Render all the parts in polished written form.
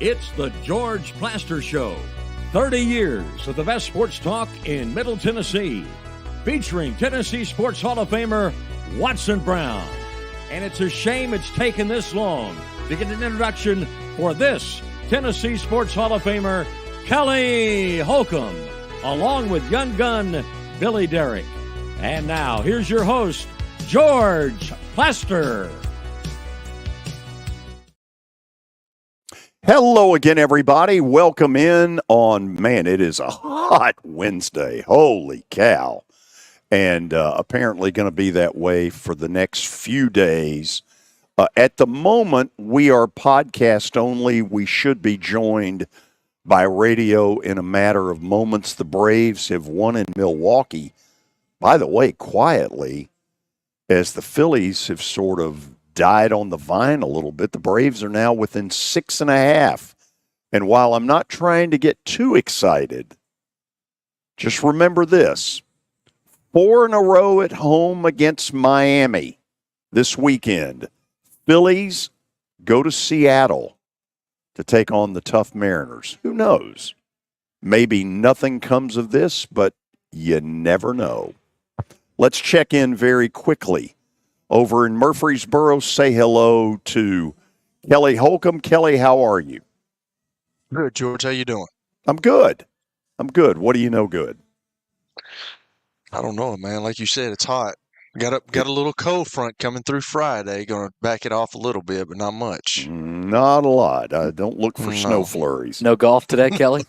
It's the George Plaster Show. 30 years of the best sports talk in Middle Tennessee. Featuring Tennessee Sports Hall of Famer Watson Brown. And it's a shame it's taken this long to get an introduction for this Tennessee Sports Hall of Famer, Kelly Holcomb, along with young gun Billy Derrick. And now, here's your host, George Plaster. Hello again, everybody. Welcome in on, man, it is a hot Wednesday. Holy cow. And apparently going to be that way for the next few days. At the moment, we are podcast only. We should be joined by radio in a matter of moments. The Braves have won in Milwaukee, by the way, quietly, as the Phillies have sort of died on the vine a little bit. The Braves are now within 6.5. And while I'm not trying to get too excited, just remember this. 4 in a row at home against Miami this weekend. Phillies go to Seattle to take on the tough Mariners. Who knows? Maybe nothing comes of this, but you never know. Let's check in very quickly. Over in Murfreesboro, say hello to Kelly Holcomb. Kelly, how are you? Good, George. How you doing? I'm good. What do you know good? I don't know, man. Like you said, it's hot. Got a little cold front coming through Friday. Going to back it off a little bit, but not much. Not a lot. I don't look for snow flurries. No golf today, Kelly?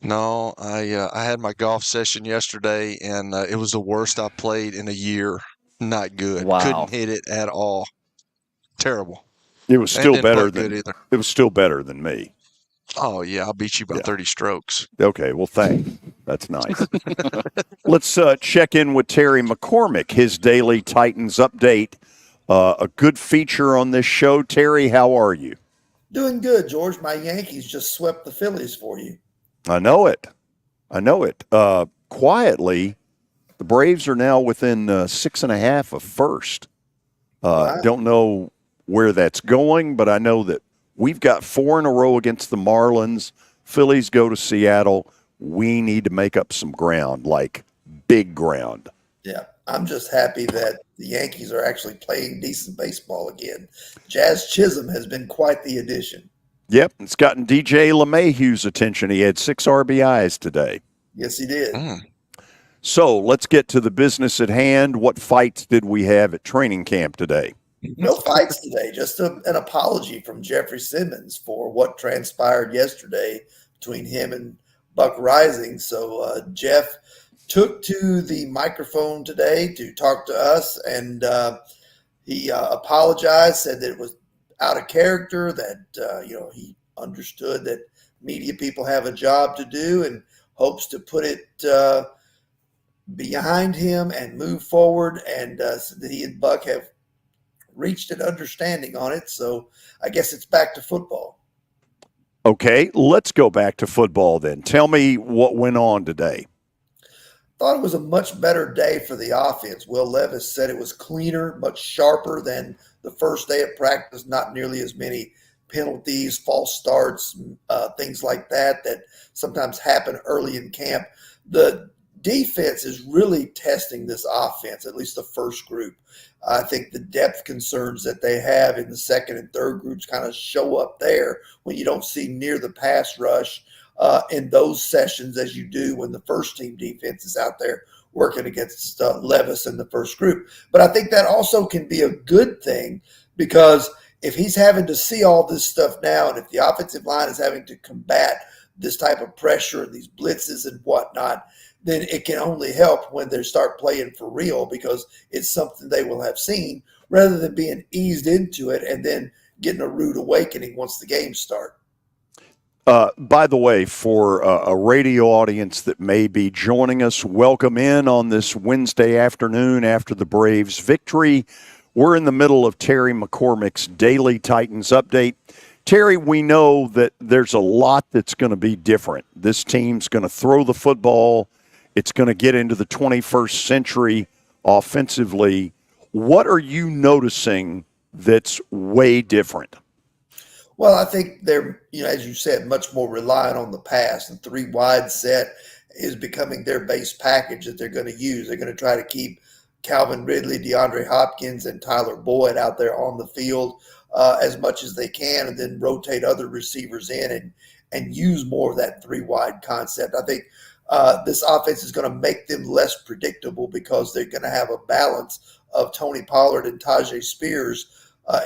No, I had my golf session yesterday, and it was the worst I played in a year. Not good. Wow. Couldn't hit it at all. Terrible. It was still better than me. Oh yeah, I'll beat you by 30 strokes. Okay, well, thanks. That's nice. Let's check in with Terry McCormick, his daily Titans update. A good feature on this show. Terry, how are you? Doing good, George. My Yankees just swept the Phillies for you. I know it. Quietly, the Braves are now within 6.5 of first. Wow. Don't know where that's going, but I know that we've got 4 in a row against the Marlins. Phillies go to Seattle. We need to make up some ground, like big ground. Yeah, I'm just happy that the Yankees are actually playing decent baseball again. Jazz Chisholm has been quite the addition. Yep, it's gotten DJ LeMahieu's attention. He had 6 RBIs today. Yes, he did. So let's get to the business at hand. What fights did we have at training camp today? No fights today, just an apology from Jeffrey Simmons for what transpired yesterday between him and Buck Rising. So Jeff took to the microphone today to talk to us, and he apologized, said that it was out of character, that he understood that media people have a job to do and hopes to put it behind him and move forward, and that he and Buck have reached an understanding on it. So I guess it's back to football. Okay, let's go back to football then. Tell me what went on today. Thought it was a much better day for the offense. Will Levis said it was cleaner, much sharper than the first day of practice, not nearly as many penalties, false starts, things like that sometimes happen early in camp. The defense is really testing this offense, at least the first group. I think the depth concerns that they have in the second and third groups kind of show up there when you don't see near the pass rush in those sessions as you do when the first team defense is out there working against Levis in the first group. But I think that also can be a good thing, because if he's having to see all this stuff now, and if the offensive line is having to combat this type of pressure and these blitzes and whatnot, then it can only help when they start playing for real, because it's something they will have seen rather than being eased into it and then getting a rude awakening once the games start. By the way, for a radio audience that may be joining us, welcome in on this Wednesday afternoon after the Braves' victory. We're in the middle of Terry McCormick's Daily Titans Update. Terry, we know that there's a lot that's going to be different. This team's going to throw the football. It's going to get into the 21st century offensively. What are you noticing that's way different? Well, I think they're, as you said, much more reliant on the pass. And 3 wide set is becoming their base package that they're going to use. They're going to try to keep Calvin Ridley, DeAndre Hopkins, and Tyler Boyd out there on the field as much as they can, and then rotate other receivers in and use more of that 3 wide concept. I think this offense is going to make them less predictable because they're going to have a balance of Tony Pollard and Tajay Spears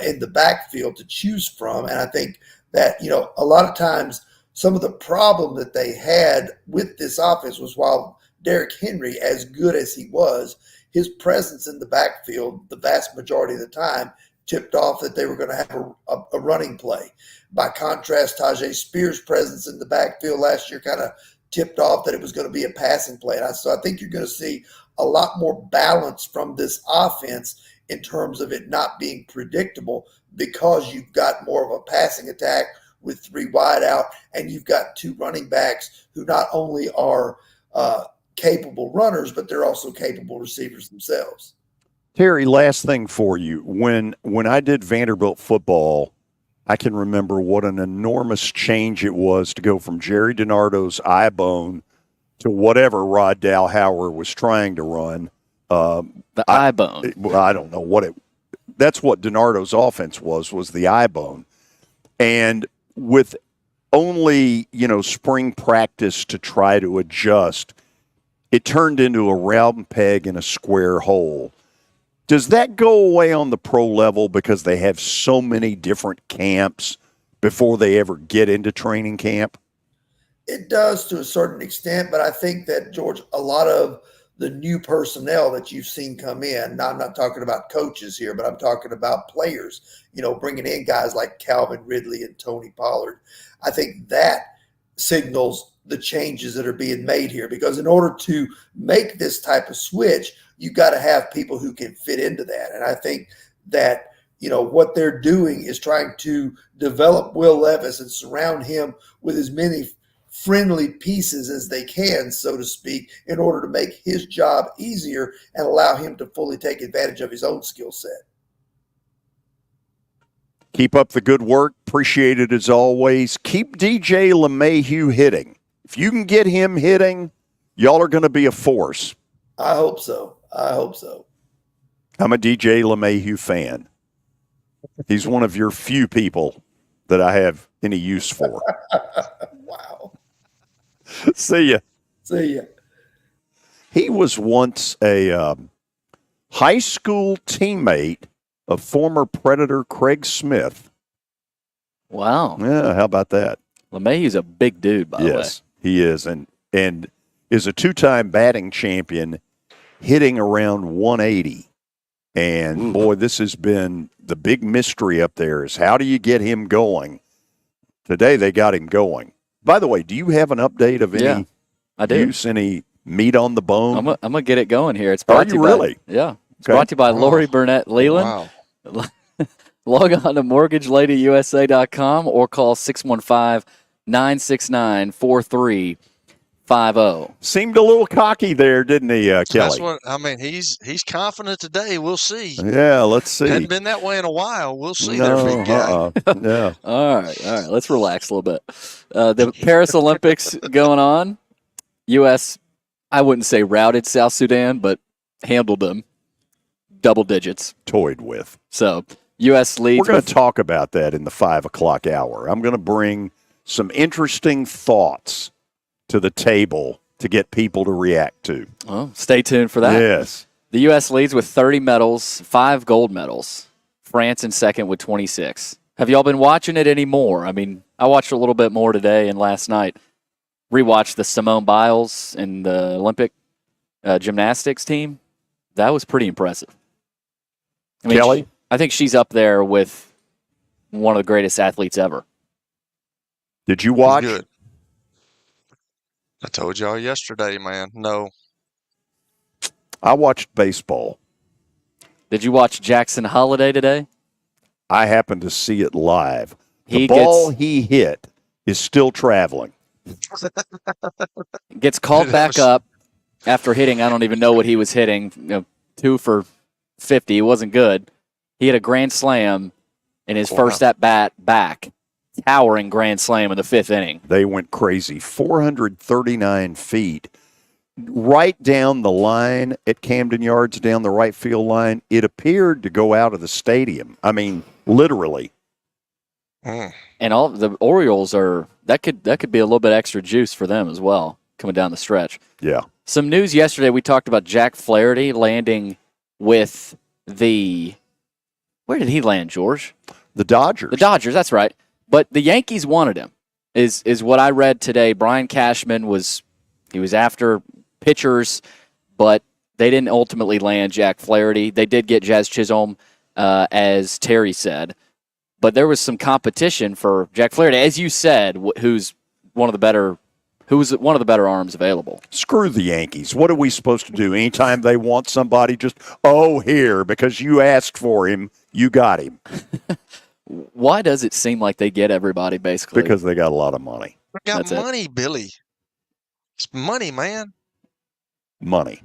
in the backfield to choose from. And I think that, a lot of times some of the problem that they had with this offense was while Derrick Henry, as good as he was, his presence in the backfield the vast majority of the time tipped off that they were going to have a running play. By contrast, Tajay Spears' presence in the backfield last year kind of tipped off that it was going to be a passing play. So I think you're going to see a lot more balance from this offense in terms of it not being predictable because you've got more of a passing attack with 3 wide out, and you've got 2 running backs who not only are capable runners, but they're also capable receivers themselves. Terry, last thing for you. When I did Vanderbilt football, I can remember what an enormous change it was to go from Jerry DiNardo's eye bone to whatever Rod Dalhauer was trying to run. The eye bone. I don't know what it. That's what DiNardo's offense was the eye bone, and with only spring practice to try to adjust, it turned into a round peg in a square hole. Does that go away on the pro level because they have so many different camps before they ever get into training camp? It does to a certain extent, but I think that, George, a lot of the new personnel that you've seen come in, now I'm not talking about coaches here, but I'm talking about players, bringing in guys like Calvin Ridley and Tony Pollard. I think that signals the changes that are being made here, because in order to make this type of switch, you got to have people who can fit into that. And I think that, what they're doing is trying to develop Will Levis and surround him with as many friendly pieces as they can, so to speak, in order to make his job easier and allow him to fully take advantage of his own skill set. Keep up the good work. Appreciate it as always. Keep DJ LeMahieu hitting. If you can get him hitting, y'all are going to be a force. I hope so. I'm a DJ LeMahieu fan. He's one of your few people that I have any use for. Wow. See ya. He was once a high school teammate of former Predator Craig Smith. Wow. Yeah, how about that? LeMahieu's a big dude, by the way. Yes, he is, and is a 2-time batting champion, hitting around 180. And, boy, this has been the big mystery up there is how do you get him going? Today they got him going. By the way, do you have an update of any I do. use, any meat on the bone? I'm going to get it going here. It's brought to you really? Yeah. It's brought to you by Lori Burnett Leland. Wow. Log on to mortgageladyusa.com or call 615-969-4350. Seemed a little cocky there, didn't he, Kelly? That's what I mean. He's confident today. We'll see. Yeah, let's see. Hadn't been that way in a while. We'll see. There, big guy. Yeah. All right. Let's relax a little bit. The Paris Olympics going on. U.S., I wouldn't say routed South Sudan, but handled them double digits. Toyed with. So U.S. leads. We're going to talk about that in the 5 o'clock hour. I'm going to bring some interesting thoughts to the table to get people to react to. Well, stay tuned for that. Yes. The U.S. leads with 30 medals, 5 gold medals. France in second with 26. Have y'all been watching it anymore? I mean, I watched a little bit more today and last night. Rewatched the Simone Biles and the Olympic gymnastics team. That was pretty impressive. I mean, Kelly? I think she's up there with one of the greatest athletes ever. Did you watch? Good. I told y'all yesterday, man. No. I watched baseball. Did you watch Jackson Holliday today? I happened to see it live. The ball he hit is still traveling. Gets called back up after hitting. I don't even know what he was hitting. 2 for 50. It wasn't good. He hit a grand slam in his first at bat back, towering grand slam in the 5th inning. They went crazy. 439 feet. Right down the line at Camden Yards, down the right field line, it appeared to go out of the stadium. I mean, literally. And all the Orioles that could be a little bit extra juice for them as well coming down the stretch. Yeah. Some news yesterday. We talked about Jack Flaherty landing with where did he land, George? The Dodgers. The Dodgers. That's right. But the Yankees wanted him. Is what I read today. Brian Cashman was after pitchers, but they didn't ultimately land Jack Flaherty. They did get Jazz Chisholm, as Terry said, but there was some competition for Jack Flaherty, as you said, who's one of the better arms available. Screw the Yankees. What are we supposed to do? Anytime they want somebody, just, here, because you asked for him, you got him. Why does it seem like they get everybody, basically? Because they got a lot of money. They got money, Billy. It's money, man. Money.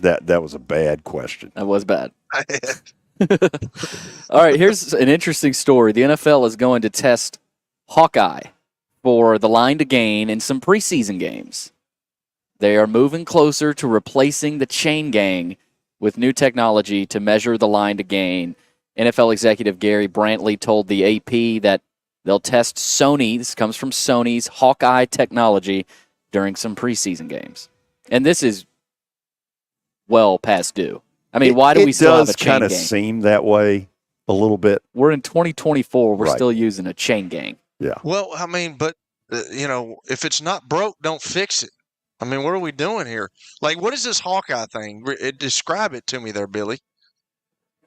That was a bad question. That was bad. All right, here's an interesting story. The NFL is going to test Hawkeye for the line to gain in some preseason games. They are moving closer to replacing the chain gang with new technology to measure the line to gain. NFL executive Gary Brantley told the AP that they'll test this comes from Sony's Hawkeye technology during some preseason games. And this is well past due. I mean, why do we still have a chain gang? It does kind of seem that way a little bit. We're in 2024. We're still using a chain gang. Yeah. Well, I mean, but, if it's not broke, don't fix it. I mean, what are we doing here? Like, what is this Hawkeye thing? Describe it to me there, Billy.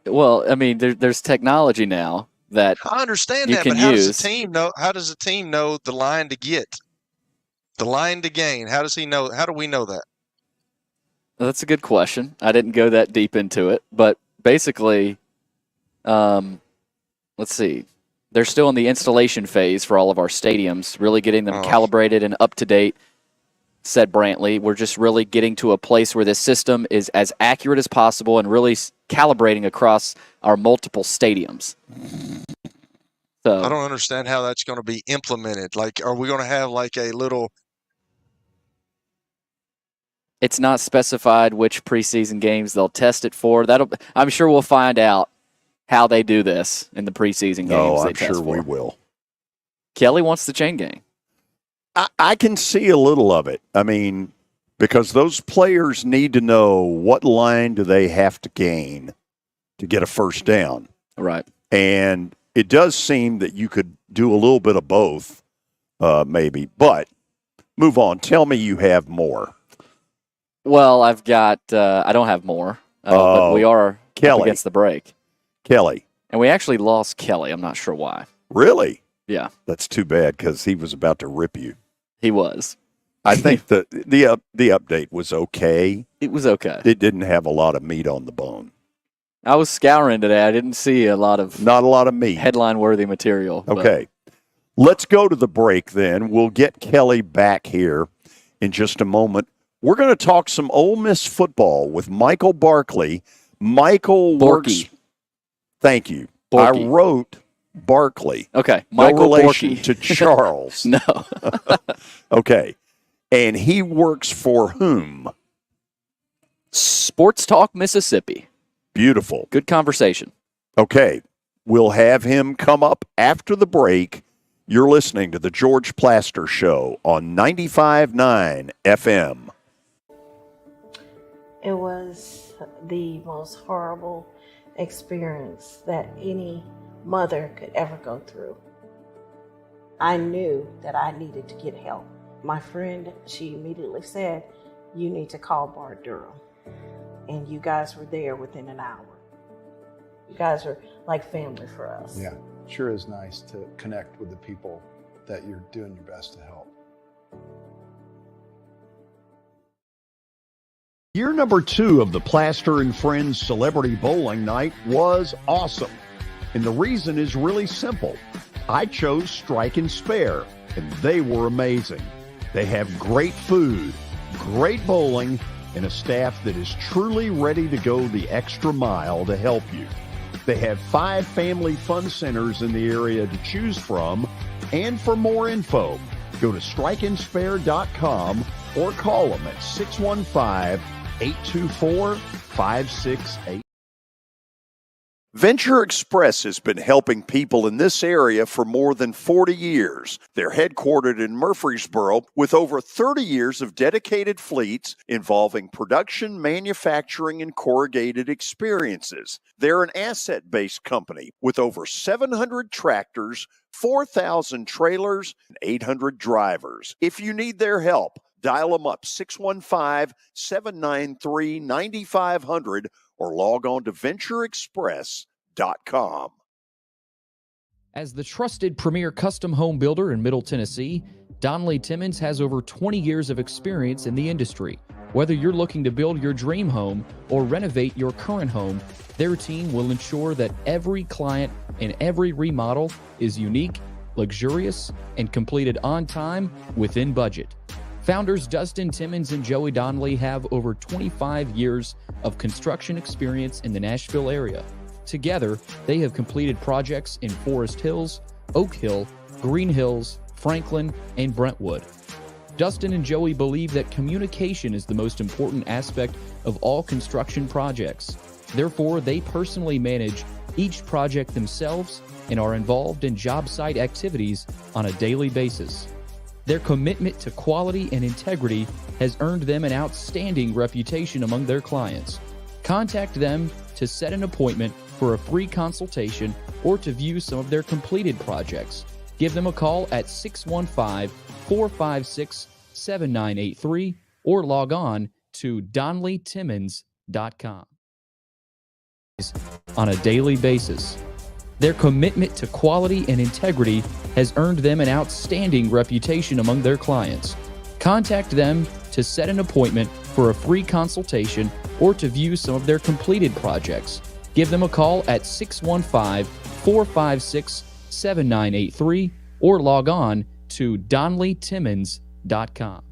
Well, I mean, there's technology now that I understand you that, can but how use. does the team know? How does the team know the line to get, the line to gain? How does he know? How do we know that? That's a good question. I didn't go that deep into it, but basically, let's see. They're still in the installation phase for all of our stadiums, really getting them calibrated and up to date, said Brantley. We're just really getting to a place where this system is as accurate as possible and really calibrating across our multiple stadiums. So I don't understand how that's going to be implemented. Like, are we going to have like a little? It's not specified which preseason games they'll test it for. I'm sure we'll find out how they do this in the preseason games. I'm sure we will. Kelly wants the chain gang. I can see a little of it. I mean, because those players need to know what line do they have to gain to get a first down. Right. And it does seem that you could do a little bit of both, maybe. But move on. Tell me you have more. Well, I've got I don't have more, but we are up against the break. Kelly. And we actually lost Kelly. I'm not sure why. Really? Yeah. That's too bad because he was about to rip you. He was. I think the update was okay. It was okay. It didn't have a lot of meat on the bone. I was scouring today. I didn't see not a lot of meat. Headline-worthy material. Okay. Let's go to the break then. We'll get Kelly back here in just a moment. We're going to talk some Ole Miss football with Michael Barkley. Michael works. Borkey. Thank you. Borkey. I wrote Barkley. Okay. Michael No relation to Charles. No. Okay. And he works for whom? Sports Talk Mississippi. Beautiful. Good conversation. Okay. We'll have him come up after the break. You're listening to the George Plaster Show on 95.9 FM. It was the most horrible experience that any mother could ever go through. I knew that I needed to get help. My friend, she immediately said, "You need to call Bart Durham." And you guys were there within an hour. You guys are like family for us. Yeah, sure is nice to connect with the people that you're doing your best to help. Year number 2 of the Plaster and Friends Celebrity Bowling Night was awesome. And the reason is really simple. I chose Strike and Spare, and they were amazing. They have great food, great bowling, and a staff that is truly ready to go the extra mile to help you. They have 5 family fun centers in the area to choose from. And for more info, go to strikeandspare.com or call them at 615-824-5688. Venture Express has been helping people in this area for more than 40 years. They're headquartered in Murfreesboro with over 30 years of dedicated fleets involving production, manufacturing, and corrugated experiences. They're an asset-based company with over 700 tractors, 4,000 trailers, and 800 drivers. If you need their help, dial them up 615-793-9500 or log on to ventureexpress.com. As the trusted premier custom home builder in Middle Tennessee, Donnelly Timmons has over 20 years of experience in the industry. Whether you're looking to build your dream home or renovate your current home, their team will ensure that every client and every remodel is unique, luxurious, and completed on time within budget. Founders Dustin Timmons and Joey Donnelly have over 25 years of construction experience in the Nashville area. Together, they have completed projects in Forest Hills, Oak Hill, Green Hills, Franklin, and Brentwood. Dustin and Joey believe that communication is the most important aspect of all construction projects. Therefore, they personally manage each project themselves and are involved in job site activities on a daily basis. Their commitment to quality and integrity has earned them an outstanding reputation among their clients. Contact them to set an appointment for a free consultation or to view some of their completed projects. Give them a call at 615-456-7983 or log on to DonnellyTimmons.com. On a daily basis. Their commitment to quality and integrity has earned them an outstanding reputation among their clients. Contact them to set an appointment for a free consultation or to view some of their completed projects. Give them a call at 615-456-7983 or log on to DonnellyTimmons.com.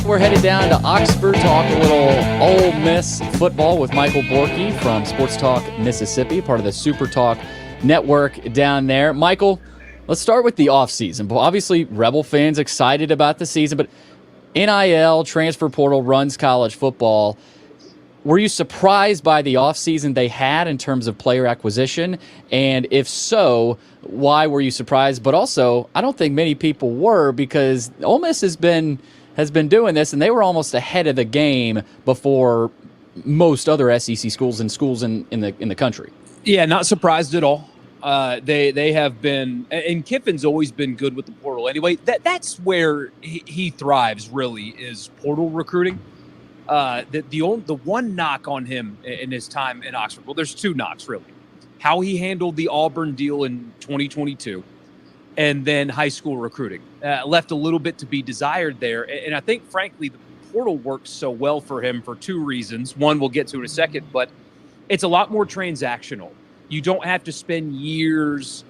We're headed down to Oxford, talk a little Ole Miss football with Michael Borkey from Sports Talk Mississippi, part of the Super Talk network down there. Michael, let's start with the offseason. Obviously, Rebel fans excited about the season, but NIL, transfer portal, runs college football. Were you surprised by the offseason they had in terms of player acquisition? And if so, why were you surprised? But also, I don't think many people were, because Ole Miss has been doing this, and they were almost ahead of the game before most other SEC schools and schools in the country. Yeah, not surprised at all. They have been, and Kiffin's always been good with the portal. Anyway, that's where he thrives. Really, is portal recruiting. The one knock on him in his time in Oxford. Well, there's 2 knocks really. How he handled the Auburn deal in 2022. And then high school recruiting left a little bit to be desired there. And I think, frankly, the portal worked so well for him for 2 reasons. One we'll get to in a second, but it's a lot more transactional. You don't have to spend years,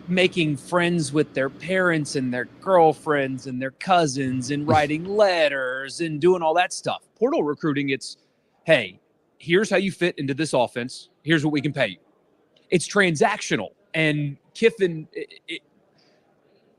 making friends with their parents and their girlfriends and their cousins and writing letters and doing all that stuff. Portal recruiting, it's, hey, here's how you fit into this offense. Here's what we can pay you. It's transactional. And Kiffin,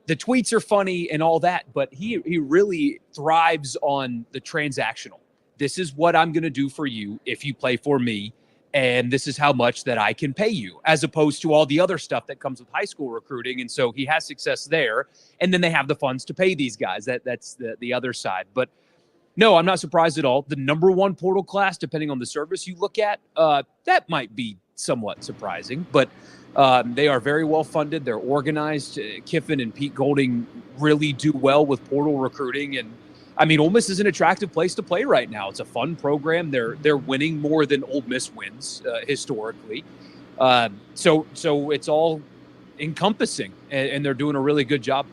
the tweets are funny and all that, but he really thrives on the transactional. This is what I'm going to do for you if you play for me, and this is how much that I can pay you, as opposed to all the other stuff that comes with high school recruiting. And so he has success there, and then they have the funds to pay these guys. That's the other side. But no, I'm not surprised at all. The number 1 portal class, depending on the service you look at, that might be somewhat surprising, but they are very well funded. They're organized. Kiffin and Pete Golding really do well with portal recruiting. And I mean, Ole Miss is an attractive place to play right now. It's a fun program. They're winning more than Ole Miss wins historically. So it's all encompassing, and they're doing a really good job.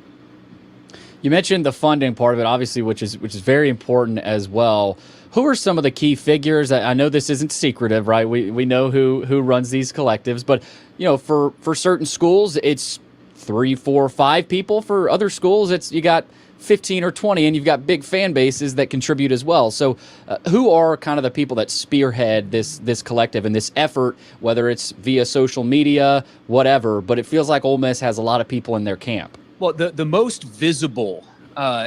You mentioned the funding part of it, obviously, which is very important as well. Who are some of the key figures? I know this isn't secretive, right? We know who runs these collectives, but for certain schools, it's 3, 4, 5 people. For other schools, it's you got 15 or 20, and you've got big fan bases that contribute as well. So who are kind of the people that spearhead this collective and this effort, whether it's via social media, whatever, but it feels like Ole Miss has a lot of people in their camp. Well, the most visible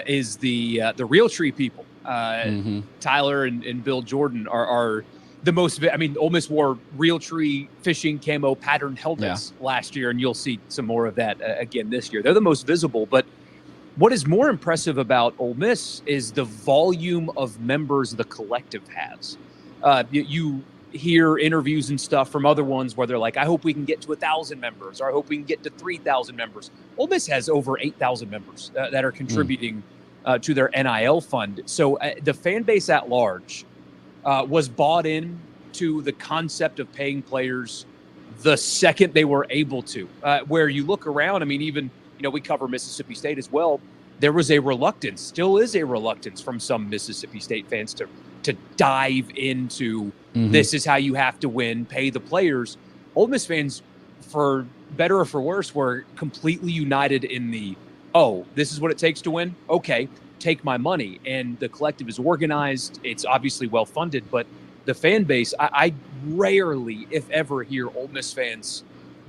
is the Realtree people. Tyler and Bill Jordan are the most. I mean, Ole Miss wore Realtree fishing camo pattern helmets last year, and you'll see some more of that again this year. They're the most visible, but what is more impressive about Ole Miss is the volume of members the collective has. You hear interviews and stuff from other ones where they're like, I hope we can get to 1,000 members, or I hope we can get to 3,000 members. Ole Miss has over 8,000 members that are contributing to their NIL fund. So the fan base at large was bought in to the concept of paying players the second they were able to. Where you look around, I mean, even we cover Mississippi State as well. There was a reluctance, still is a reluctance from some Mississippi State fans to dive into this is how you have to win, pay the players. Ole Miss fans, for better or for worse, were completely united in this is what it takes to win. Okay, take my money. And the collective is organized. It's obviously well-funded, but the fan base, I rarely, if ever, hear Ole Miss fans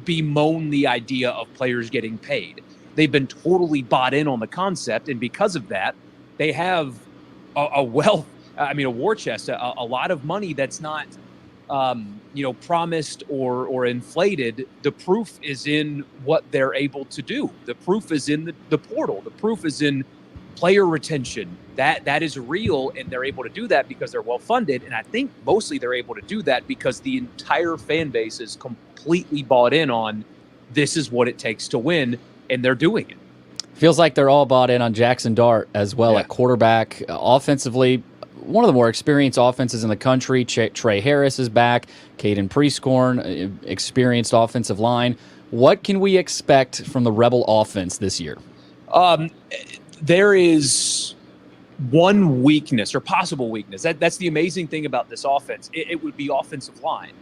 bemoan the idea of players getting paid. They've been totally bought in on the concept, and because of that, they have a war chest, a lot of money that's not, promised or inflated. The proof is in what they're able to do. The proof is in the portal. The proof is in player retention. That is real, and they're able to do that because they're well funded. And I think mostly they're able to do that because the entire fan base is completely bought in on this is what it takes to win. And they're doing it. Feels like they're all bought in on Jackson Dart as well at quarterback. Offensively, one of the more experienced offenses in the country. Trey Harris is back. Caden Prescorn, experienced offensive line. What can we expect from the Rebel offense this year? There is one weakness or possible weakness. That's the amazing thing about this offense. It would be offensive line.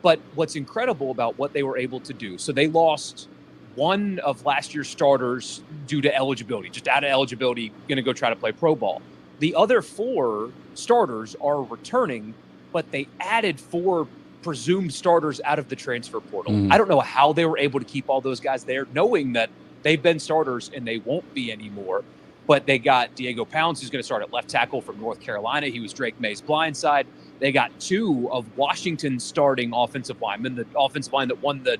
But what's incredible about what they were able to do, so they lost one of last year's starters due to eligibility, just out of eligibility, going to go try to play pro ball. The other 4 starters are returning, but they added 4 presumed starters out of the transfer portal. I don't know how they were able to keep all those guys there, knowing that they've been starters and they won't be anymore. But they got Diego Pounds, who's going to start at left tackle from North Carolina. He was Drake May's blind side. They got 2 of Washington's starting offensive linemen, the offensive line that won the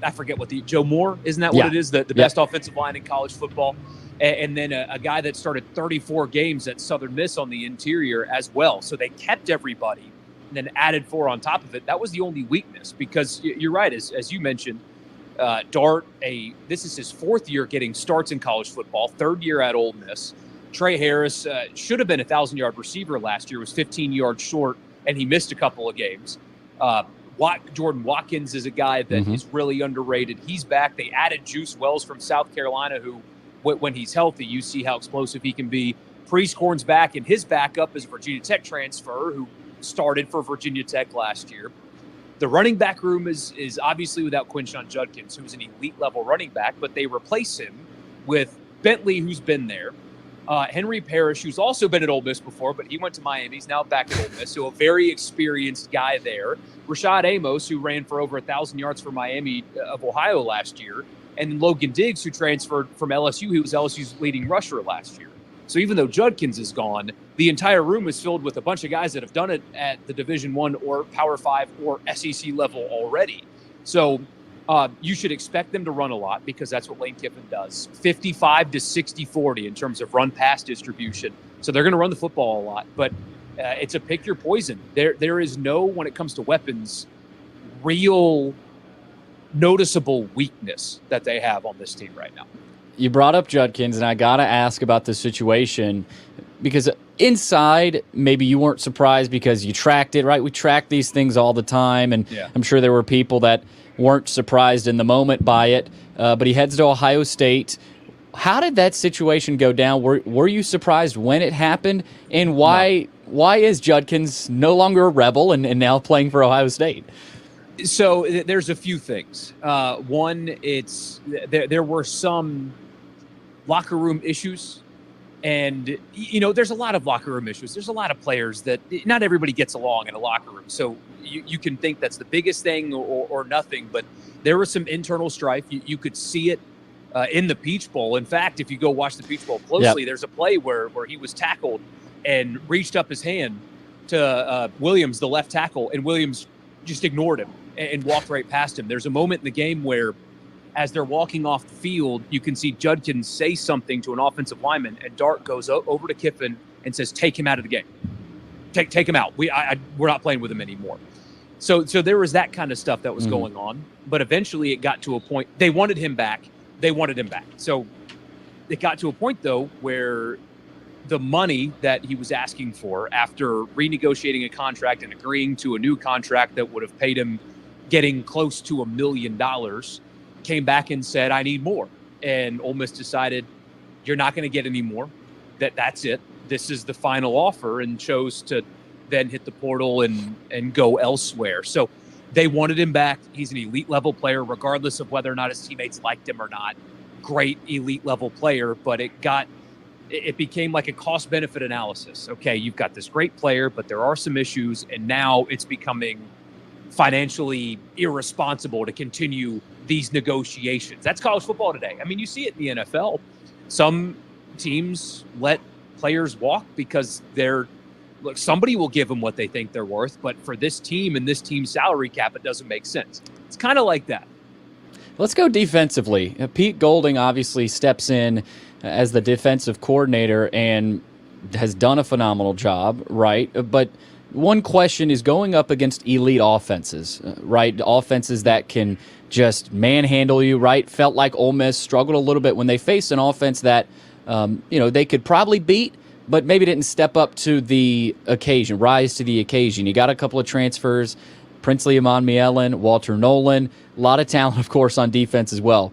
I forget what Joe Moore, isn't that what it is? The best offensive line in college football. And then a guy that started 34 games at Southern Miss on the interior as well. So they kept everybody and then added 4 on top of it. That was the only weakness because you're right, as you mentioned, Dart, this is his 4th year getting starts in college football, 3rd year at Ole Miss. Trey Harris should have been a 1,000-yard receiver last year, was 15 yards short, and he missed a couple of games. Jordan Watkins is a guy that is really underrated. He's back. They added Juice Wells from South Carolina, who, when he's healthy, you see how explosive he can be. Prescorn's back, and his backup is a Virginia Tech transfer who started for Virginia Tech last year. The running back room is obviously without Quinshon Judkins, who's an elite-level running back, but they replace him with Bentley, who's been there. Henry Parrish, who's also been at Ole Miss before, but he went to Miami. He's now back at Ole Miss, so a very experienced guy there. Rashad Amos, who ran for over 1,000 yards for Miami of Ohio last year. And Logan Diggs, who transferred from LSU. He was LSU's leading rusher last year. So even though Judkins is gone, the entire room is filled with a bunch of guys that have done it at the Division I or Power 5 or SEC level already. So you should expect them to run a lot because that's what Lane Kiffin does. 55 to 60-40 in terms of run-pass distribution. So they're going to run the football a lot. But it's a pick your poison. There is no, when it comes to weapons, real noticeable weakness that they have on this team right now. You brought up Judkins, and I got to ask about the situation because inside, maybe you weren't surprised because you tracked it, right? We track these things all the time, and I'm sure there were people that weren't surprised in the moment by it. But he heads to Ohio State. How did that situation go down? Were you surprised when it happened? And why is Judkins no longer a Rebel and now playing for Ohio State? So there's a few things. One, there were some locker room issues. And, there's a lot of locker room issues. There's a lot of players that not everybody gets along in a locker room. So you can think that's the biggest thing or nothing. But there was some internal strife. You could see it in the Peach Bowl. In fact, if you go watch the Peach Bowl closely, There's a play where he was tackled and reached up his hand to Williams, the left tackle, and Williams just ignored him and walked right past him. There's a moment in the game where, as they're walking off the field, you can see Judkins say something to an offensive lineman, and Dart goes over to Kiffin and says, "Take him out of the game. Take him out. We're not playing with him anymore." So there was that kind of stuff that was going on. But eventually it got to a point. They wanted him back. So it got to a point, though, where the money that he was asking for after renegotiating a contract and agreeing to a new contract that would have paid him getting close to $1 million came back and said, "I need more." And Ole Miss decided, "You're not going to get any more. That's it. This is the final offer," and chose to then hit the portal and go elsewhere. So they wanted him back. He's an elite level player, regardless of whether or not his teammates liked him or not. Great elite level player, but it became like a cost benefit analysis. Okay, you've got this great player, but there are some issues, and now it's becoming financially irresponsible to continue these negotiations. That's college football today. I mean, you see it in the NFL. Some teams let players walk because somebody will give them what they think they're worth, but for this team and this team's salary cap, it doesn't make sense. It's kind of like that. Let's go defensively. Pete Golding obviously steps in as the defensive coordinator and has done a phenomenal job, right? But one question is going up against elite offenses, right? Offenses that can just manhandle you, right? Felt like Ole Miss struggled a little bit when they faced an offense that, they could probably beat, but maybe didn't step up to the occasion, rise to the occasion. You got a couple of transfers, Princely Amon Mielen, Walter Nolan, a lot of talent, of course, on defense as well.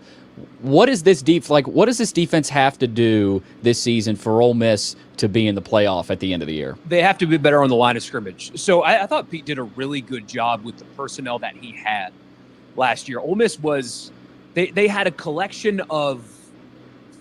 What does this defense have to do this season for Ole Miss to be in the playoff at the end of the year? They have to be better on the line of scrimmage. So I thought Pete did a really good job with the personnel that he had last year. Ole Miss they had a collection of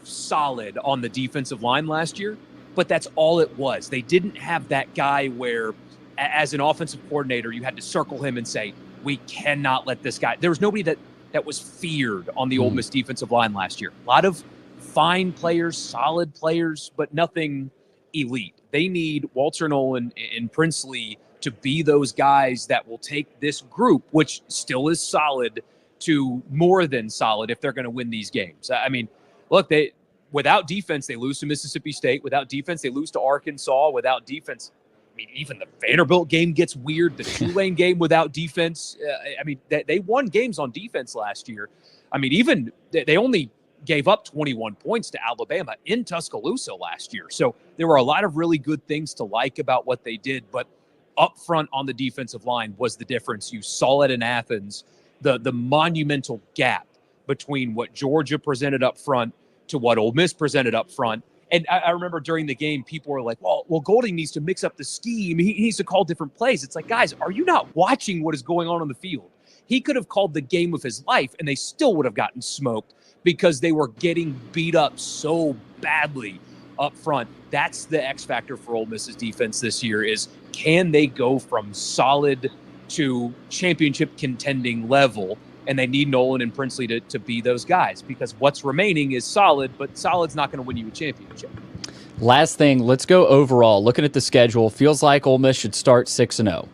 solid on the defensive line last year, but that's all it was. They didn't have that guy where, as an offensive coordinator, you had to circle him and say, "We cannot let this guy." There was nobody that was feared on the Ole Miss defensive line last year. A lot of fine players, solid players, but nothing elite. They need Walter Nolan and Princely to be those guys that will take this group, which still is solid, to more than solid if they're going to win these games. I mean, look, without defense, they lose to Mississippi State. Without defense, they lose to Arkansas. Without defense, even the Vanderbilt game gets weird. The Tulane game without defense. They won games on defense last year. Even they only gave up 21 points to Alabama in Tuscaloosa last year. So there were a lot of really good things to like about what they did. But up front on the defensive line was the difference. You saw it in Athens, the monumental gap between what Georgia presented up front to what Ole Miss presented up front. And I remember during the game, people were like, well, Golding needs to mix up the scheme. He needs to call different plays. It's like, guys, are you not watching what is going on the field? He could have called the game of his life, and they still would have gotten smoked because they were getting beat up so badly up front. That's the X factor for Ole Miss's defense this year is, can they go from solid to championship contending level? And they need Nolan and Princely to be those guys, because what's remaining is solid, but solid's not going to win you a championship. Last thing, let's go overall. Looking at the schedule, feels like Ole Miss should start 6-0,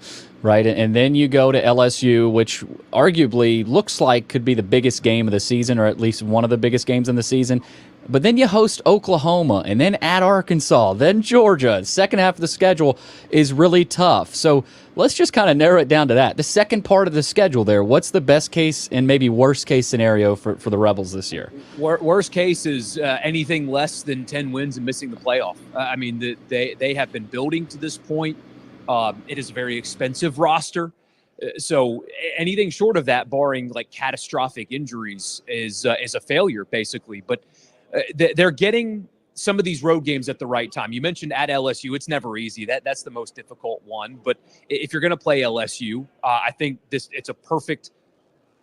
right? And then you go to LSU, which arguably looks like could be the biggest game of the season, or at least one of the biggest games in the season. But then you host Oklahoma, and then at Arkansas, then Georgia. The second half of the schedule is really tough. So let's just kind of narrow it down to that. The second part of the schedule there, what's the best case and maybe worst case scenario for the Rebels this year? Worst case is anything less than 10 wins and missing the playoff. They have been building to this point. It is a very expensive roster. So anything short of that, barring like catastrophic injuries, is a failure, basically. But they're getting some of these road games at the right time. You mentioned at LSU, it's never easy. That's the most difficult one. But if you're going to play LSU, I think it's a perfect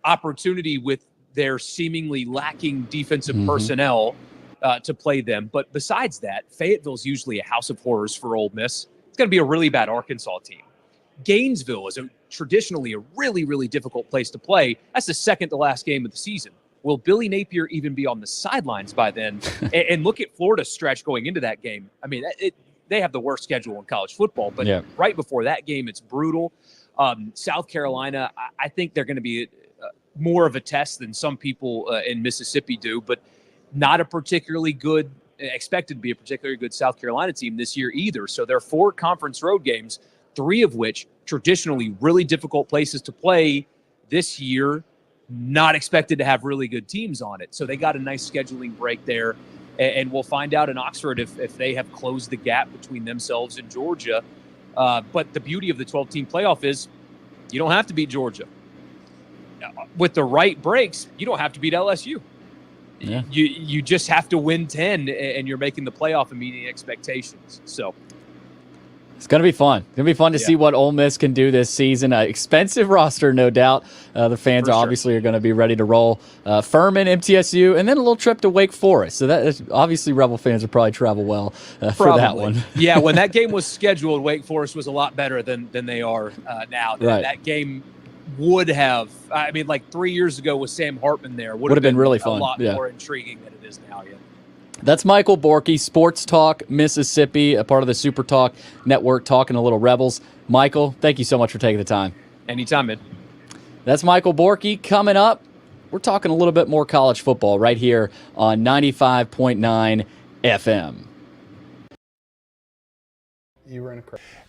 opportunity with their seemingly lacking defensive personnel to play them. But besides that, Fayetteville's usually a house of horrors for Ole Miss. It's going to be a really bad Arkansas team. Gainesville is traditionally a really, really difficult place to play. That's the second to last game of the season. Will Billy Napier even be on the sidelines by then? And look at Florida's stretch going into that game. I mean, they have the worst schedule in college football, but right before that game, it's brutal. South Carolina, I think they're going to be more of a test than some people in Mississippi do, but not a particularly good, expected to be a particularly good South Carolina team this year either. So there are 4 conference road games, 3 of which traditionally really difficult places to play this year, not expected to have really good teams on it. So they got a nice scheduling break there. And we'll find out in Oxford if they have closed the gap between themselves and Georgia. But the beauty of the 12-team playoff is you don't have to beat Georgia. With the right breaks, you don't have to beat LSU. Yeah. You just have to win 10, and you're making the playoff and meeting expectations. So it's going to be fun. It's going to be fun to see what Ole Miss can do this season. Expensive roster, no doubt. The fans obviously are going to be ready to roll. Furman, MTSU, and then a little trip to Wake Forest. So that is, obviously Rebel fans will probably travel well for that one. Yeah, when that game was scheduled, Wake Forest was a lot better than they are now. That game would have, I mean, like 3 years ago with Sam Hartman there, would have been really fun. A lot more intriguing than it is now. Yeah. That's Michael Borkey, Sports Talk Mississippi, a part of the Super Talk Network, talking a little Rebels. Michael, thank you so much for taking the time. Anytime, man. That's Michael Borkey. Coming up, we're talking a little bit more college football right here on 95.9 FM.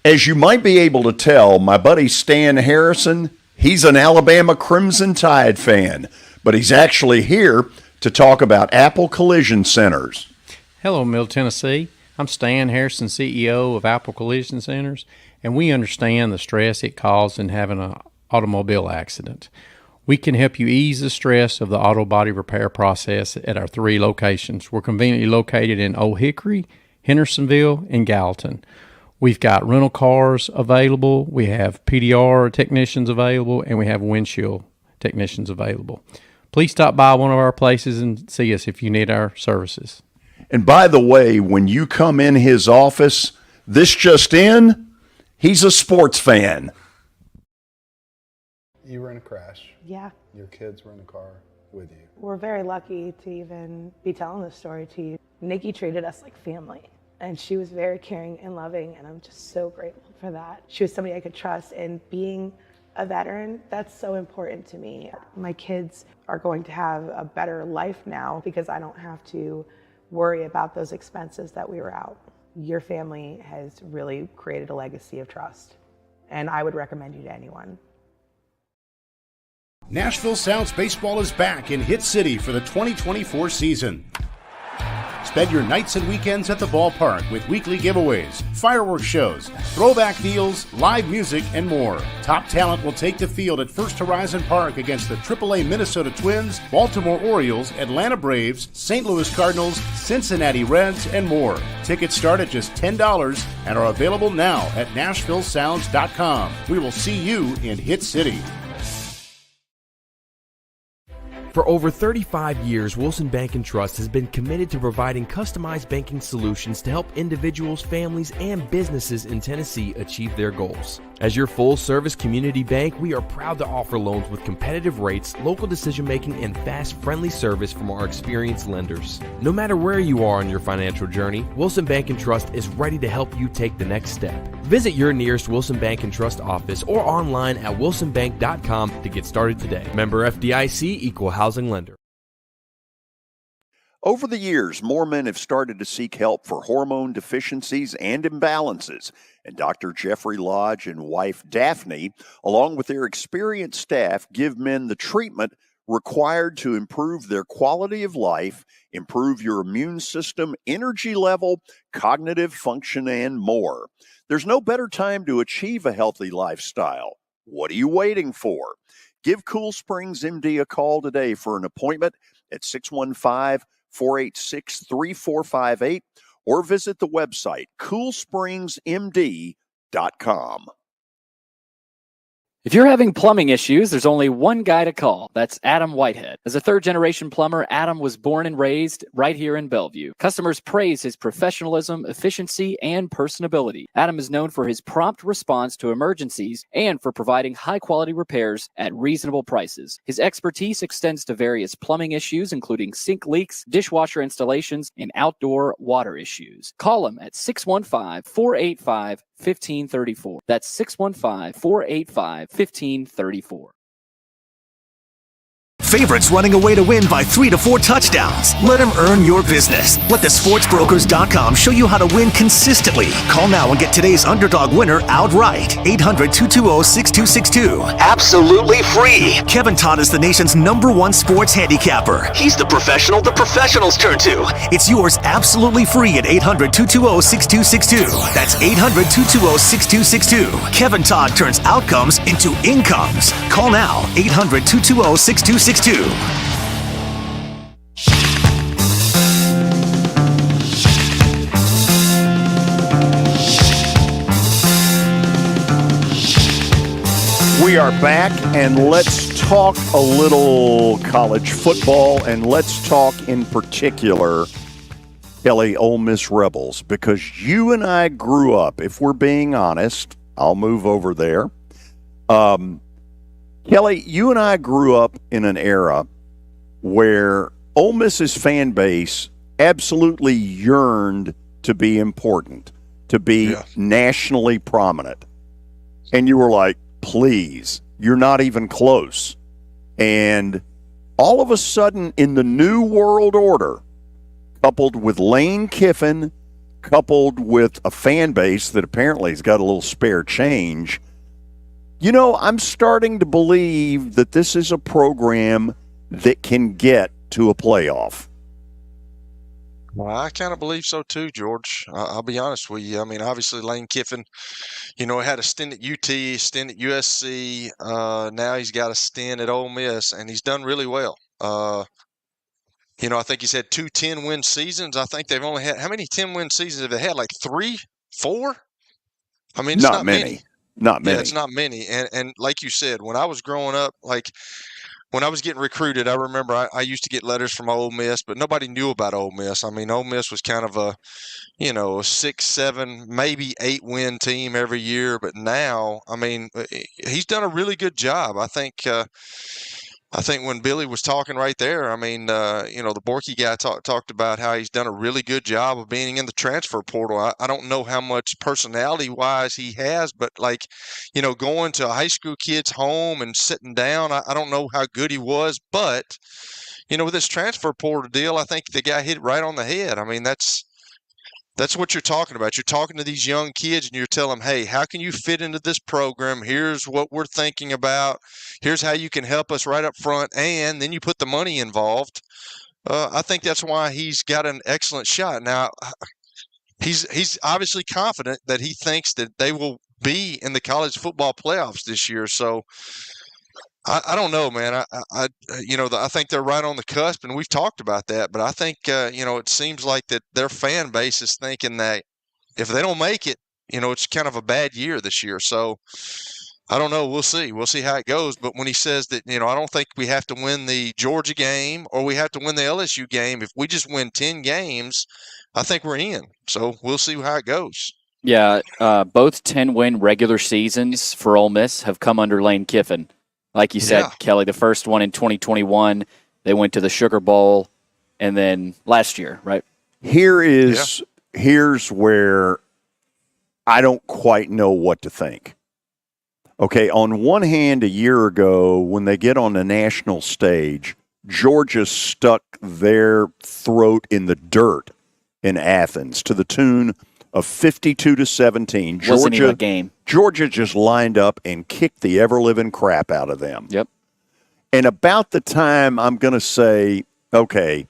As you might be able to tell, my buddy Stan Harrison, he's an Alabama Crimson Tide fan, but he's actually here to talk about Apple Collision Centers. Hello, Middle Tennessee. I'm Stan Harrison, CEO of Apple Collision Centers, and we understand the stress it causes in having an automobile accident. We can help you ease the stress of the auto body repair process at our 3 locations. We're conveniently located in Old Hickory, Hendersonville, and Gallatin. We've got rental cars available, we have PDR technicians available, and we have windshield technicians available. Please stop by one of our places and see us if you need our services. And by the way, when you come in his office, this just in, he's a sports fan. You were in a crash. Yeah. Your kids were in the car with you. We're very lucky to even be telling this story to you. Nikki treated us like family, and she was very caring and loving, and I'm just so grateful for that. She was somebody I could trust, and being a veteran, that's so important to me. My kids are going to have a better life now because I don't have to worry about those expenses that we were out. Your family has really created a legacy of trust, and I would recommend you to anyone. Nashville Sounds Baseball is back in Hit City for the 2024 season. Spend your nights and weekends at the ballpark with weekly giveaways, fireworks shows, throwback deals, live music, and more. Top talent will take the field at First Horizon Park against the AAA Minnesota Twins, Baltimore Orioles, Atlanta Braves, St. Louis Cardinals, Cincinnati Reds, and more. Tickets start at just $10 and are available now at NashvilleSounds.com. We will see you in Hit City. For over 35 years, Wilson Bank & Trust has been committed to providing customized banking solutions to help individuals, families, and businesses in Tennessee achieve their goals. As your full-service community bank, we are proud to offer loans with competitive rates, local decision-making, and fast, friendly service from our experienced lenders. No matter where you are on your financial journey, Wilson Bank & Trust is ready to help you take the next step. Visit your nearest Wilson Bank & Trust office or online at wilsonbank.com to get started today. Member FDIC, Equal Housing Lender. Over the years, more men have started to seek help for hormone deficiencies and imbalances, and Dr. Jeffrey Lodge and wife Daphne, along with their experienced staff, give men the treatment required to improve their quality of life, improve your immune system, energy level, cognitive function, and more. There's no better time to achieve a healthy lifestyle. What are you waiting for? Give Cool Springs MD a call today for an appointment at 615 486-3458, or visit the website coolspringsmd.com. If you're having plumbing issues, there's only one guy to call. That's Adam Whitehead. As a third-generation plumber, Adam was born and raised right here in Bellevue. Customers praise his professionalism, efficiency, and personability. Adam is known for his prompt response to emergencies and for providing high-quality repairs at reasonable prices. His expertise extends to various plumbing issues, including sink leaks, dishwasher installations, and outdoor water issues. Call him at 615-485-1534. That's 615-485-1534. Favorites running away to win by 3 to 4 touchdowns. Let them earn your business. Let the sportsbrokers.com show you how to win consistently. Call now and get today's underdog winner outright. 800-220-6262. Absolutely free. Kevin Todd is the nation's #1 sports handicapper. He's the professional the professionals turn to. It's yours absolutely free at 800-220-6262. That's 800-220-6262. Kevin Todd turns outcomes into incomes. Call now. 800-220-6262. We are back, and let's talk a little college football, and let's talk in particular, Kelly, Ole Miss Rebels, because you and I grew up, if we're being honest, I'll move over there. Kelly, you and I grew up in an era where Ole Miss's fan base absolutely yearned to be important, to be nationally prominent. And you were like, please, you're not even close. And all of a sudden, in the new world order, coupled with Lane Kiffin, coupled with a fan base that apparently has got a little spare change, you know, I'm starting to believe that this is a program that can get to a playoff. Well, I kind of believe so too, George. I'll be honest with you. I mean, obviously Lane Kiffin, you know, had a stint at UT, a stint at USC. Now he's got a stint at Ole Miss, and he's done really well. You know, I think he's had 2 10-win seasons. I think they've only had, how many 10-win seasons have they had? Like 3, 4? I mean, it's not many. Not many. Yeah, it's not many. And like you said, when I was growing up, like when I was getting recruited, I remember I used to get letters from Ole Miss, but nobody knew about Ole Miss. I mean, Ole Miss was kind of a, you know, a 6, 7, maybe 8-win team every year. But now, I mean, he's done a really good job. I think when Billy was talking right there, I mean, you know, the Borkey guy talked about how he's done a really good job of being in the transfer portal. I don't know how much personality-wise he has, but, like, you know, going to a high school kid's home and sitting down, I don't know how good he was. But, you know, with this transfer portal deal, I think the guy hit it right on the head. I mean, that's what you're talking about. You're talking to these young kids and you're telling them, hey, how can you fit into this program? Here's what we're thinking about. Here's how you can help us right up front. And then you put the money involved. I think that's why he's got an excellent shot. Now, he's obviously confident that he thinks that they will be in the college football playoffs this year. So I don't know, man. I think they're right on the cusp, and we've talked about that. But I think, you know, it seems like that their fan base is thinking that if they don't make it, you know, it's kind of a bad year this year. So I don't know. We'll see. We'll see how it goes. But when he says that, you know, I don't think we have to win the Georgia game or we have to win the LSU game. If we just win 10 games, I think we're in. So we'll see how it goes. Yeah, both 10-win regular seasons for Ole Miss have come under Lane Kiffin. Like you said, Kelly, the first one in 2021, they went to the Sugar Bowl, and then last year, right? Here's where I don't quite know what to think. Okay, on one hand, a year ago, when they get on the national stage, Georgia stuck their throat in the dirt in Athens to the tune of 52-17. Wasn't even a game. Georgia just lined up and kicked the ever-living crap out of them. Yep. And about the time I'm going to say, okay,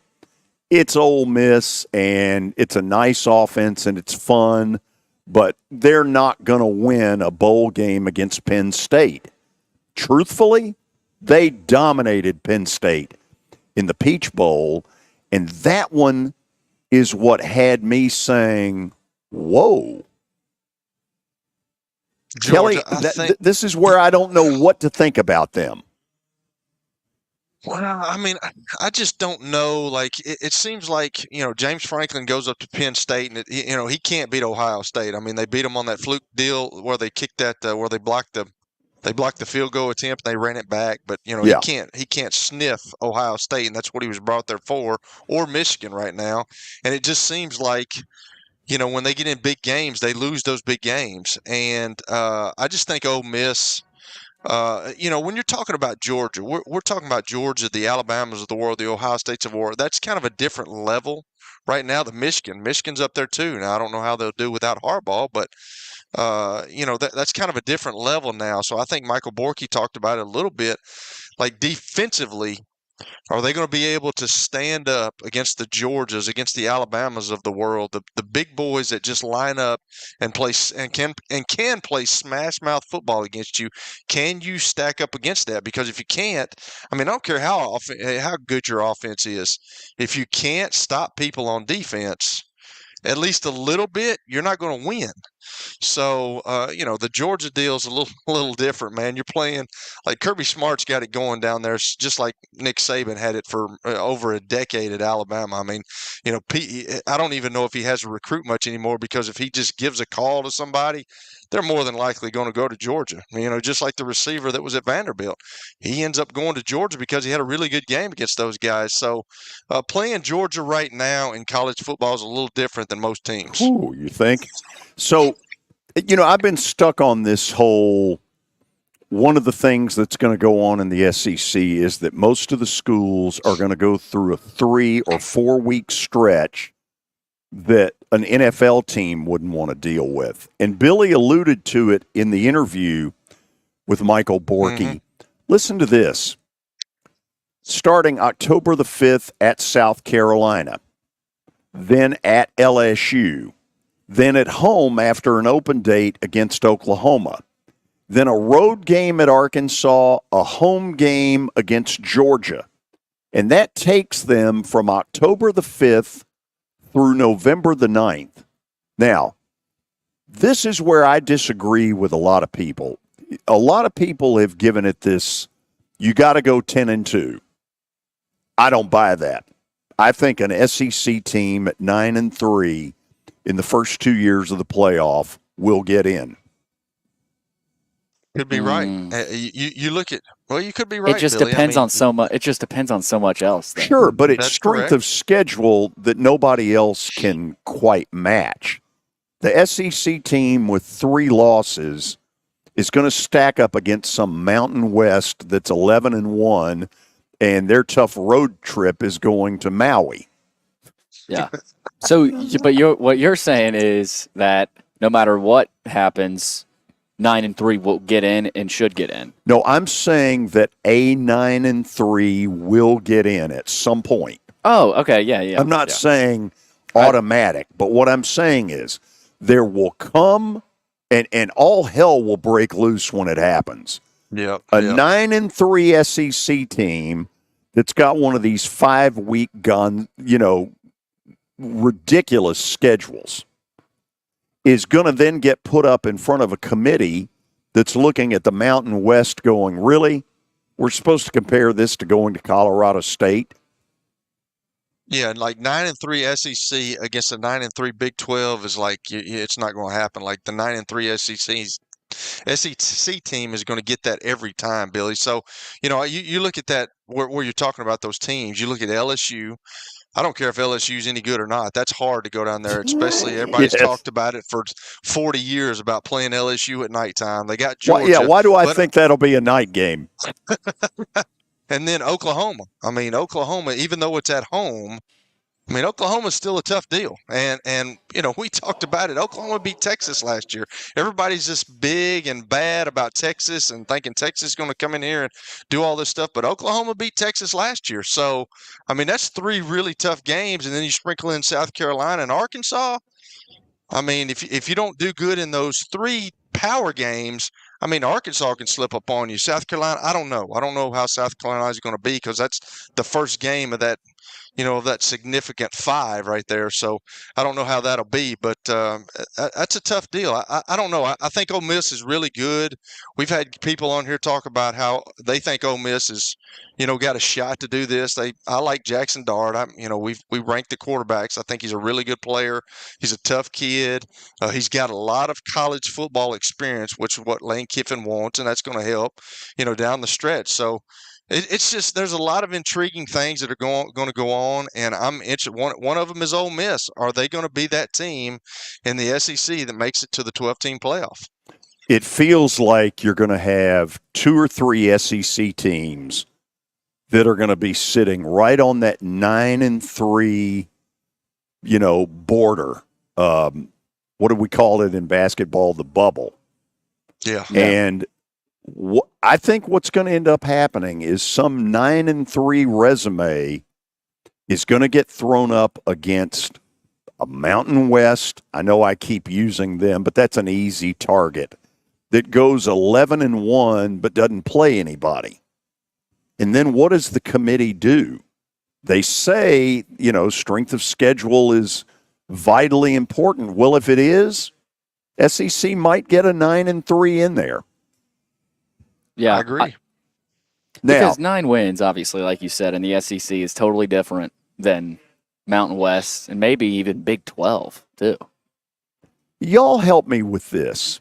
it's Ole Miss and it's a nice offense and it's fun, but they're not going to win a bowl game against Penn State. Truthfully, they dominated Penn State in the Peach Bowl, And that one is what had me saying, whoa. Georgia, Kelly, this is where I don't know what to think about them. Well, I mean, I just don't know. Like, it seems like, James Franklin goes up to Penn State and, he can't beat Ohio State. I mean, they beat him on that fluke deal where they kicked where they blocked the field goal attempt and they ran it back. But, he can't sniff Ohio State, and that's what he was brought there for, or Michigan right now. And it just seems like, when they get in big games, they lose those big games. And I just think Ole Miss, when you're talking about Georgia, we're talking about Georgia, the Alabamas of the world, the Ohio States of the world. That's kind of a different level right now. Michigan's up there too. Now, I don't know how they'll do without Harbaugh, but that's kind of a different level now. So I think Michael Borkey talked about it a little bit. Like, defensively, are they going to be able to stand up against the Georgias, against the Alabamas of the world, the big boys that just line up and play and can play smash mouth football against you? Can you stack up against that? Because if you can't, I mean, I don't care how good your offense is, if you can't stop people on defense at least a little bit, you're not going to win. So, the Georgia deal is a little different, man. You're playing like Kirby Smart's got it going down there, just like Nick Saban had it for over a decade at Alabama. I mean, I don't even know if he has to recruit much anymore, because if he just gives a call to somebody, they're more than likely going to go to Georgia. Just like the receiver that was at Vanderbilt. He ends up going to Georgia because he had a really good game against those guys. So playing Georgia right now in college football is a little different than most teams. Ooh, you think? So, I've been stuck on this whole – one of the things that's going to go on in the SEC is that most of the schools are going to go through a 3 or 4 week stretch that an NFL team wouldn't want to deal with. And Billy alluded to it in the interview with Michael Borkey. Mm-hmm. Listen to this. Starting October the 5th at South Carolina, then at LSU, then at home after an open date against Oklahoma, then a road game at Arkansas, a home game against Georgia. And that takes them from October the 5th through November the 9th. Now, this is where I disagree with a lot of people. A lot of people have given it this, you got to go 10-2. I don't buy that. I think an SEC team at 9-3 in the first 2 years of the playoff will get in. Could be right. You look at, well, you could be right. It just Billy. depends on so much. It just depends on so much else. Then. Sure, but it's That's strength correct. of schedule that nobody else can quite match. The SEC team with 3 losses is going to stack up against some Mountain West that's 11-1, and their tough road trip is going to Maui. Yeah. So, but what you're saying is that no matter what happens, 9-3 will get in and should get in. No, I'm saying that a 9-3 will get in at some point. Oh, okay, yeah. I'm not saying automatic, but what I'm saying is there will come and all hell will break loose when it happens. Yeah. A 9-3 SEC team that's got one of these 5-week ridiculous schedules is going to then get put up in front of a committee that's looking at the Mountain West going, really? We're supposed to compare this to going to Colorado State? Yeah, like 9-3 SEC against a 9-3 Big 12 is like, it's not going to happen. Like the 9-3 SEC team is going to get that every time, Billy. So, you look at that where you're talking about those teams. You look at LSU. I don't care if LSU is any good or not. That's hard to go down there, especially everybody's talked about it for 40 years about playing LSU at nighttime. They got Georgia. Why do I think that'll be a night game? And then Oklahoma. I mean, Oklahoma, even though it's at home, Oklahoma's still a tough deal. And we talked about it. Oklahoma beat Texas last year. Everybody's just big and bad about Texas and thinking Texas is going to come in here and do all this stuff. But Oklahoma beat Texas last year. So, that's 3 really tough games. And then you sprinkle in South Carolina and Arkansas. If you don't do good in those 3 power games, Arkansas can slip up on you. South Carolina, I don't know. I don't know how South Carolina is going to be because that's the first game of that of that significant 5 right there. So I don't know how that'll be, but that's a tough deal. I don't know. I think Ole Miss is really good. We've had people on here talk about how they think Ole Miss is, got a shot to do this. I like Jackson Dart. We rank the quarterbacks. I think he's a really good player. He's a tough kid. He's got a lot of college football experience, which is what Lane Kiffin wants, and that's going to help, down the stretch. So it's just there's a lot of intriguing things that are going to go on, and I'm interested. One of them is Ole Miss. Are they going to be that team in the SEC that makes it to the 12-team playoff? It feels like you're going to have 2 or 3 SEC teams that are going to be sitting right on that 9-3, border. What do we call it in basketball? The bubble. Yeah. And I think what's going to end up happening is some 9-3 resume is going to get thrown up against a Mountain West. I know I keep using them, but that's an easy target. That goes 11-1 but doesn't play anybody. And then what does the committee do? They say, strength of schedule is vitally important. Well, if it is, SEC might get a 9-3 in there. Yeah, I agree. Because 9 wins, obviously, like you said, in the SEC is totally different than Mountain West and maybe even Big 12, too. Y'all help me with this,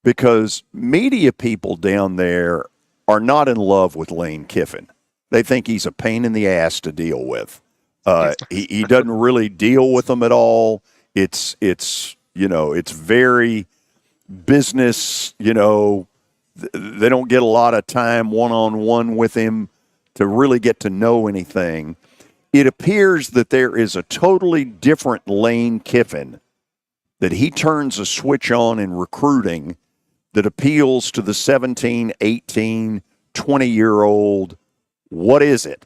because media people down there are not in love with Lane Kiffin. They think he's a pain in the ass to deal with. He doesn't really deal with them at all. It's very business, They don't get a lot of time one-on-one with him to really get to know anything. It appears that there is a totally different Lane Kiffin, that he turns a switch on in recruiting that appeals to the 17, 18, 20-year-old. What is it?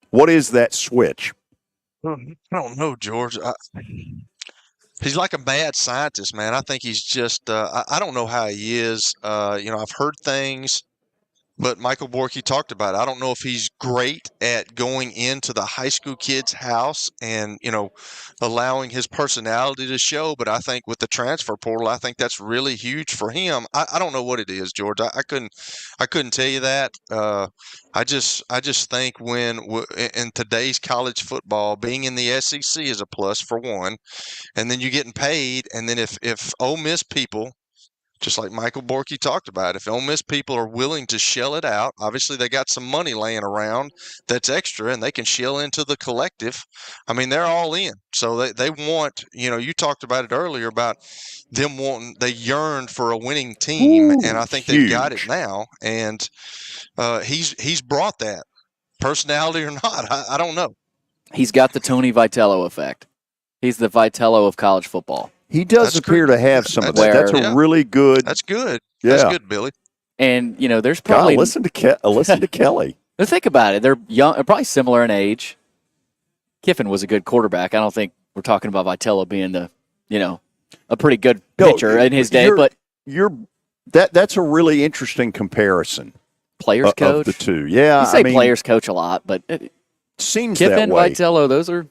What is that switch? I don't know, George. He's like a mad scientist, man. I think he's just I don't know how he is. I've heard things, but Michael Borkey talked about it. I don't know if he's great at going into the high school kid's house and, allowing his personality to show, but I think with the transfer portal, I think that's really huge for him. I don't know what it is, George. I couldn't tell you that. I just think in today's college football, being in the SEC is a plus for one, and then you're getting paid, and then if Ole Miss people, just like Michael Borkey talked about, if Ole Miss people are willing to shell it out, obviously they got some money laying around that's extra, and they can shell into the collective. I mean, they're all in. So they want, you talked about it earlier about them they yearned for a winning team, and I think they've got it now. And he's brought that, personality or not. I don't know. He's got the Tony Vitello effect. He's the Vitello of college football. He does appear to have some of that. That's a really good. That's good. Yeah. That's good, Billy. And there's probably listen to Kelly. Think about it. They're young, probably similar in age. Kiffin was a good quarterback. I don't think we're talking about Vitello being a pretty good pitcher in his day. But that's a really interesting comparison. Players coach of the two. Yeah, you say players coach a lot, but it seems Kiffin, that way. Vitello, those are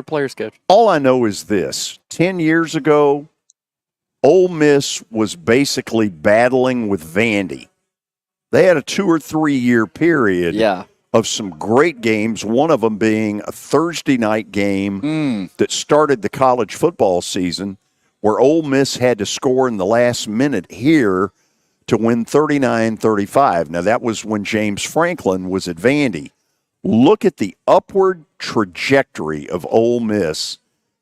players coach. All I know is this: 10 years ago, Ole Miss was basically battling with Vandy. They had a 2 or 3 year period of some great games, one of them being a Thursday night game that started the college football season, where Ole Miss had to score in the last minute here to win 39-35. Now, that was when James Franklin was at Vandy. Look at the upward trajectory of Ole Miss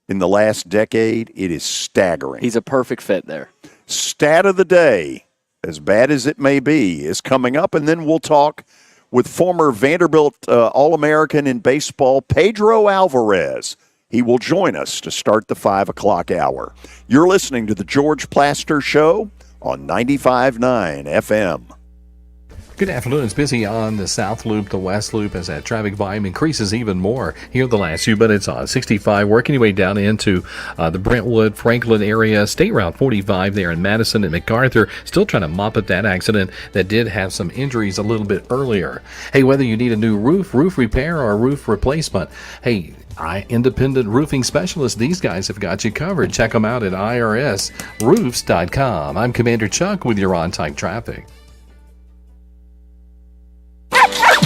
in the last decade. It is staggering. He's a perfect fit there. Stat of the day, as bad as it may be, is coming up, and then we'll talk with former Vanderbilt All-American in baseball, Pedro Alvarez. He will join us to start the 5 o'clock hour. You're listening to The George Plaster Show on 95.9 FM. Good afternoon. It's busy on the South Loop, the West Loop, as that traffic volume increases even more here the last few minutes on 65. Working your way down into the Brentwood, Franklin area. State Route 45 there in Madison and MacArthur. Still trying to mop up that accident that did have some injuries a little bit earlier. Hey, whether you need a new roof repair, or roof replacement, hey, Independent Roofing Specialists, these guys have got you covered. Check them out at irsroofs.com. I'm Commander Chuck with your on-time traffic.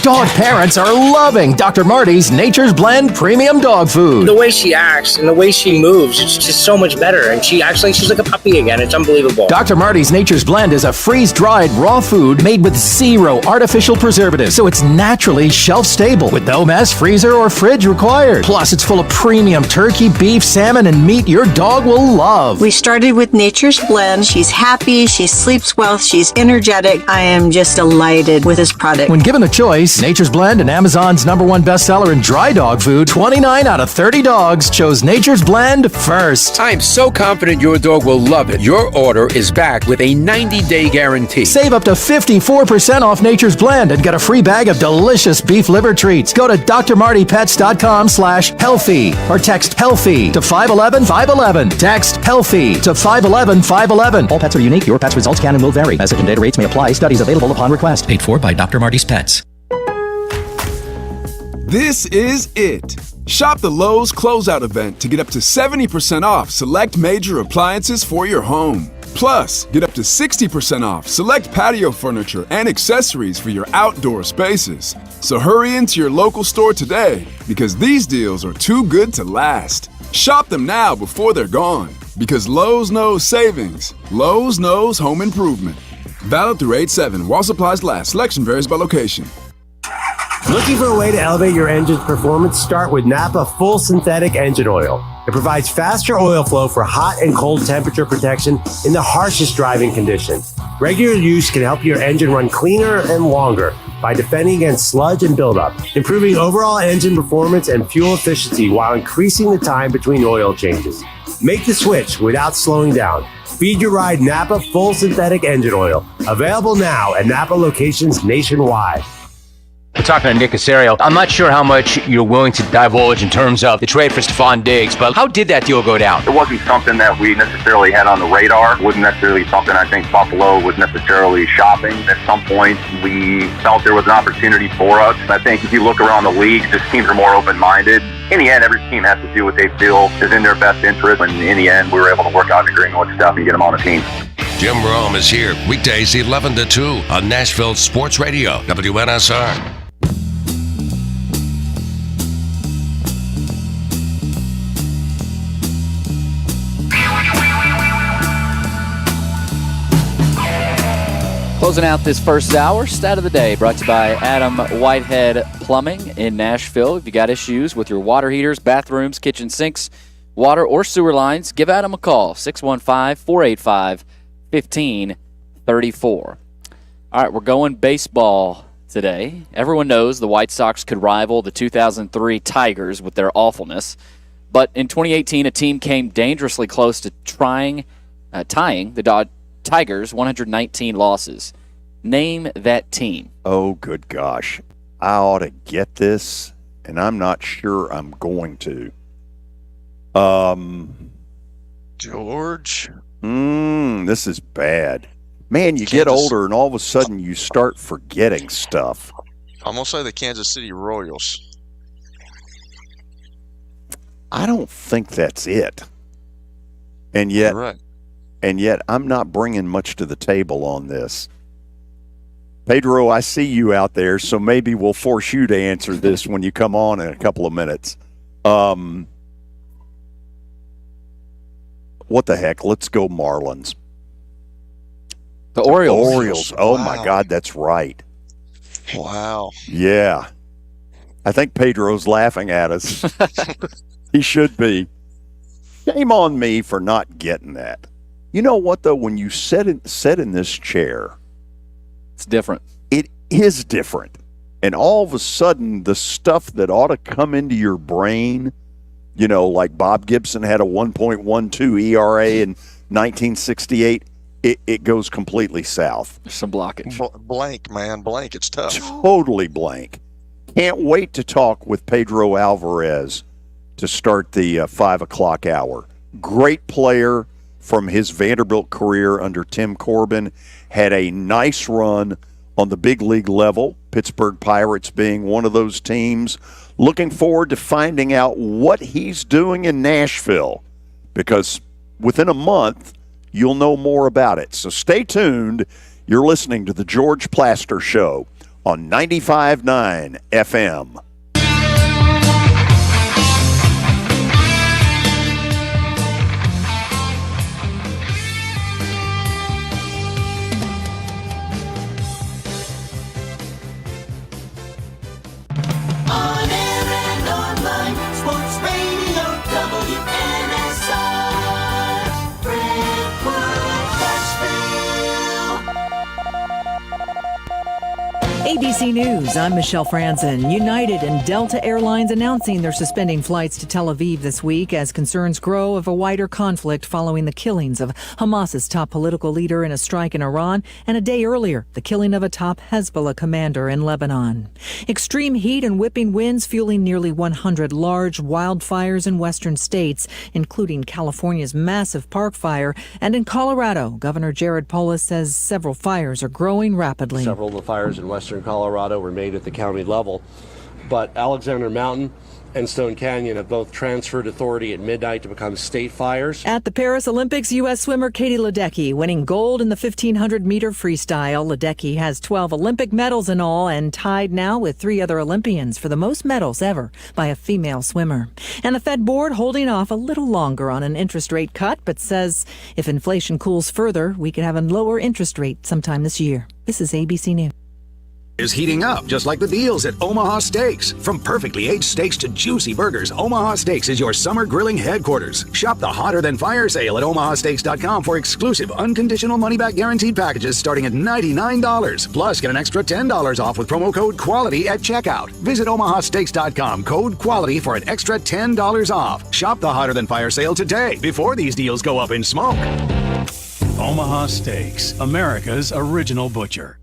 Dog parents are loving Dr. Marty's Nature's Blend Premium Dog Food. The way she acts and the way she moves, it's just so much better. And she's like a puppy again. It's unbelievable. Dr. Marty's Nature's Blend is a freeze-dried raw food made with 0 artificial preservatives, so it's naturally shelf-stable with no mess, freezer, or fridge required. Plus, it's full of premium turkey, beef, salmon, and meat your dog will love. We started with Nature's Blend. She's happy, she sleeps well, she's energetic. I am just delighted with this product. When given the choice, Nature's Blend and Amazon's #1 bestseller in dry dog food, 29 out of 30 dogs chose Nature's Blend first. I'm so confident your dog will love it. Your order is back with a 90-day guarantee. Save up to 54% off Nature's Blend and get a free bag of delicious beef liver treats. Go to drmartypets.com/healthy or text healthy to 511-511. Text healthy to 511-511. All pets are unique. Your pet's results can and will vary. Message and data rates may apply. Studies available upon request. Paid for by Dr. Marty's Pets. This is it. Shop the Lowe's Closeout event to get up to 70% off select major appliances for your home. Plus, get up to 60% off select patio furniture and accessories for your outdoor spaces. So hurry into your local store today because these deals are too good to last. Shop them now before they're gone because Lowe's knows savings. Lowe's knows home improvement. Valid through 8/7 while supplies last. Selection varies by location. Looking for a way to elevate your engine's performance? Start with Napa Full Synthetic Engine Oil. It provides faster oil flow for hot and cold temperature protection in the harshest driving conditions. Regular use can help your engine run cleaner and longer by defending against sludge and buildup, improving overall engine performance and fuel efficiency while increasing the time between oil changes. Make the switch without slowing down. Feed your ride Napa Full Synthetic Engine Oil. Available now at Napa locations nationwide. We're talking to Nick Casario. I'm not sure how much you're willing to divulge in terms of the trade for Stephon Diggs, but how did that deal go down? It wasn't something that we necessarily had on the radar. It wasn't necessarily something I think Buffalo was necessarily shopping. At some point, we felt there was an opportunity for us. I think if you look around the league, just teams are more open-minded. In the end, every team has to do what they feel is in their best interest. And in the end, we were able to work out an agreement with Steph and get him on the team. Jim Rome is here, weekdays 11 to 2 on Nashville Sports Radio, WNSR. Closing out this first hour, stat of the day brought to you by Adam Whitehead Plumbing in Nashville. If you got issues with your water heaters, bathrooms, kitchen sinks, water or sewer lines, give Adam a call, 615-485-1534. All right, we're going baseball today. Everyone knows the White Sox could rival the 2003 Tigers with their awfulness. But in 2018, a team came dangerously close to tying the Tigers' 119 losses. Name that team. Oh, good gosh. I ought to get this, and I'm not sure I'm going to. George? This is bad. Man, you get older, and all of a sudden you start forgetting stuff. I'm going to say the Kansas City Royals. I don't think that's it. And yet, You're right. And yet, I'm not bringing much to the table on this. Pedro, I see you out there, so maybe we'll force you to answer this when you come on in a couple of minutes. What the heck? Let's go Marlins. The Orioles. The Orioles. Oh, Wow. my God, that's right. Wow. Yeah. I think Pedro's laughing at us. He should be. Shame on me for not getting that. You know what, though? When you sit in this chair, it's different. It is different. And all of a sudden, the stuff that ought to come into your brain, like Bob Gibson had a 1.12 ERA in 1968, it goes completely south. There's some blockage. Blank, man. Blank. It's tough. Totally blank. Can't wait to talk with Pedro Alvarez to start the 5 o'clock hour. Great player from his Vanderbilt career under Tim Corbin. Had a nice run on the big league level, Pittsburgh Pirates being one of those teams. Looking forward to finding out what he's doing in Nashville, because within a month, you'll know more about it. So stay tuned. You're listening to The George Plaster Show on 95.9 FM. On air and online, Sports Radio WNSR, Brentwood, Nashville. ABC News, I'm Michelle Franzen. United and Delta Airlines announcing they're suspending flights to Tel Aviv this week as concerns grow of a wider conflict following the killings of Hamas's top political leader in a strike in Iran, and a day earlier, the killing of a top Hezbollah commander in Lebanon. Extreme heat and whipping winds fueling nearly 100 large wildfires in western states, including California's massive park fire. And in Colorado, Governor Jared Polis says several fires are growing rapidly. Several of the fires in western Colorado were made at the county level, but Alexander Mountain and Stone Canyon have both transferred authority at midnight to become state fires. At the Paris Olympics, U.S. swimmer Katie Ledecky winning gold in the 1,500-meter freestyle. Ledecky has 12 Olympic medals in all and tied now with 3 other Olympians for the most medals ever by a female swimmer. And the Fed board holding off a little longer on an interest rate cut, but says if inflation cools further, we could have a lower interest rate sometime this year. This is ABC News. Is heating up, just like the deals at Omaha Steaks. From perfectly aged steaks to juicy burgers, Omaha Steaks is your summer grilling headquarters. Shop the hotter than fire sale at omahasteaks.com for exclusive unconditional money-back guaranteed packages starting at $99. Plus, get an extra $10 off with promo code QUALITY at checkout. Visit omahasteaks.com, code QUALITY for an extra $10 off. Shop the hotter than fire sale today before these deals go up in smoke. Omaha Steaks, America's original butcher.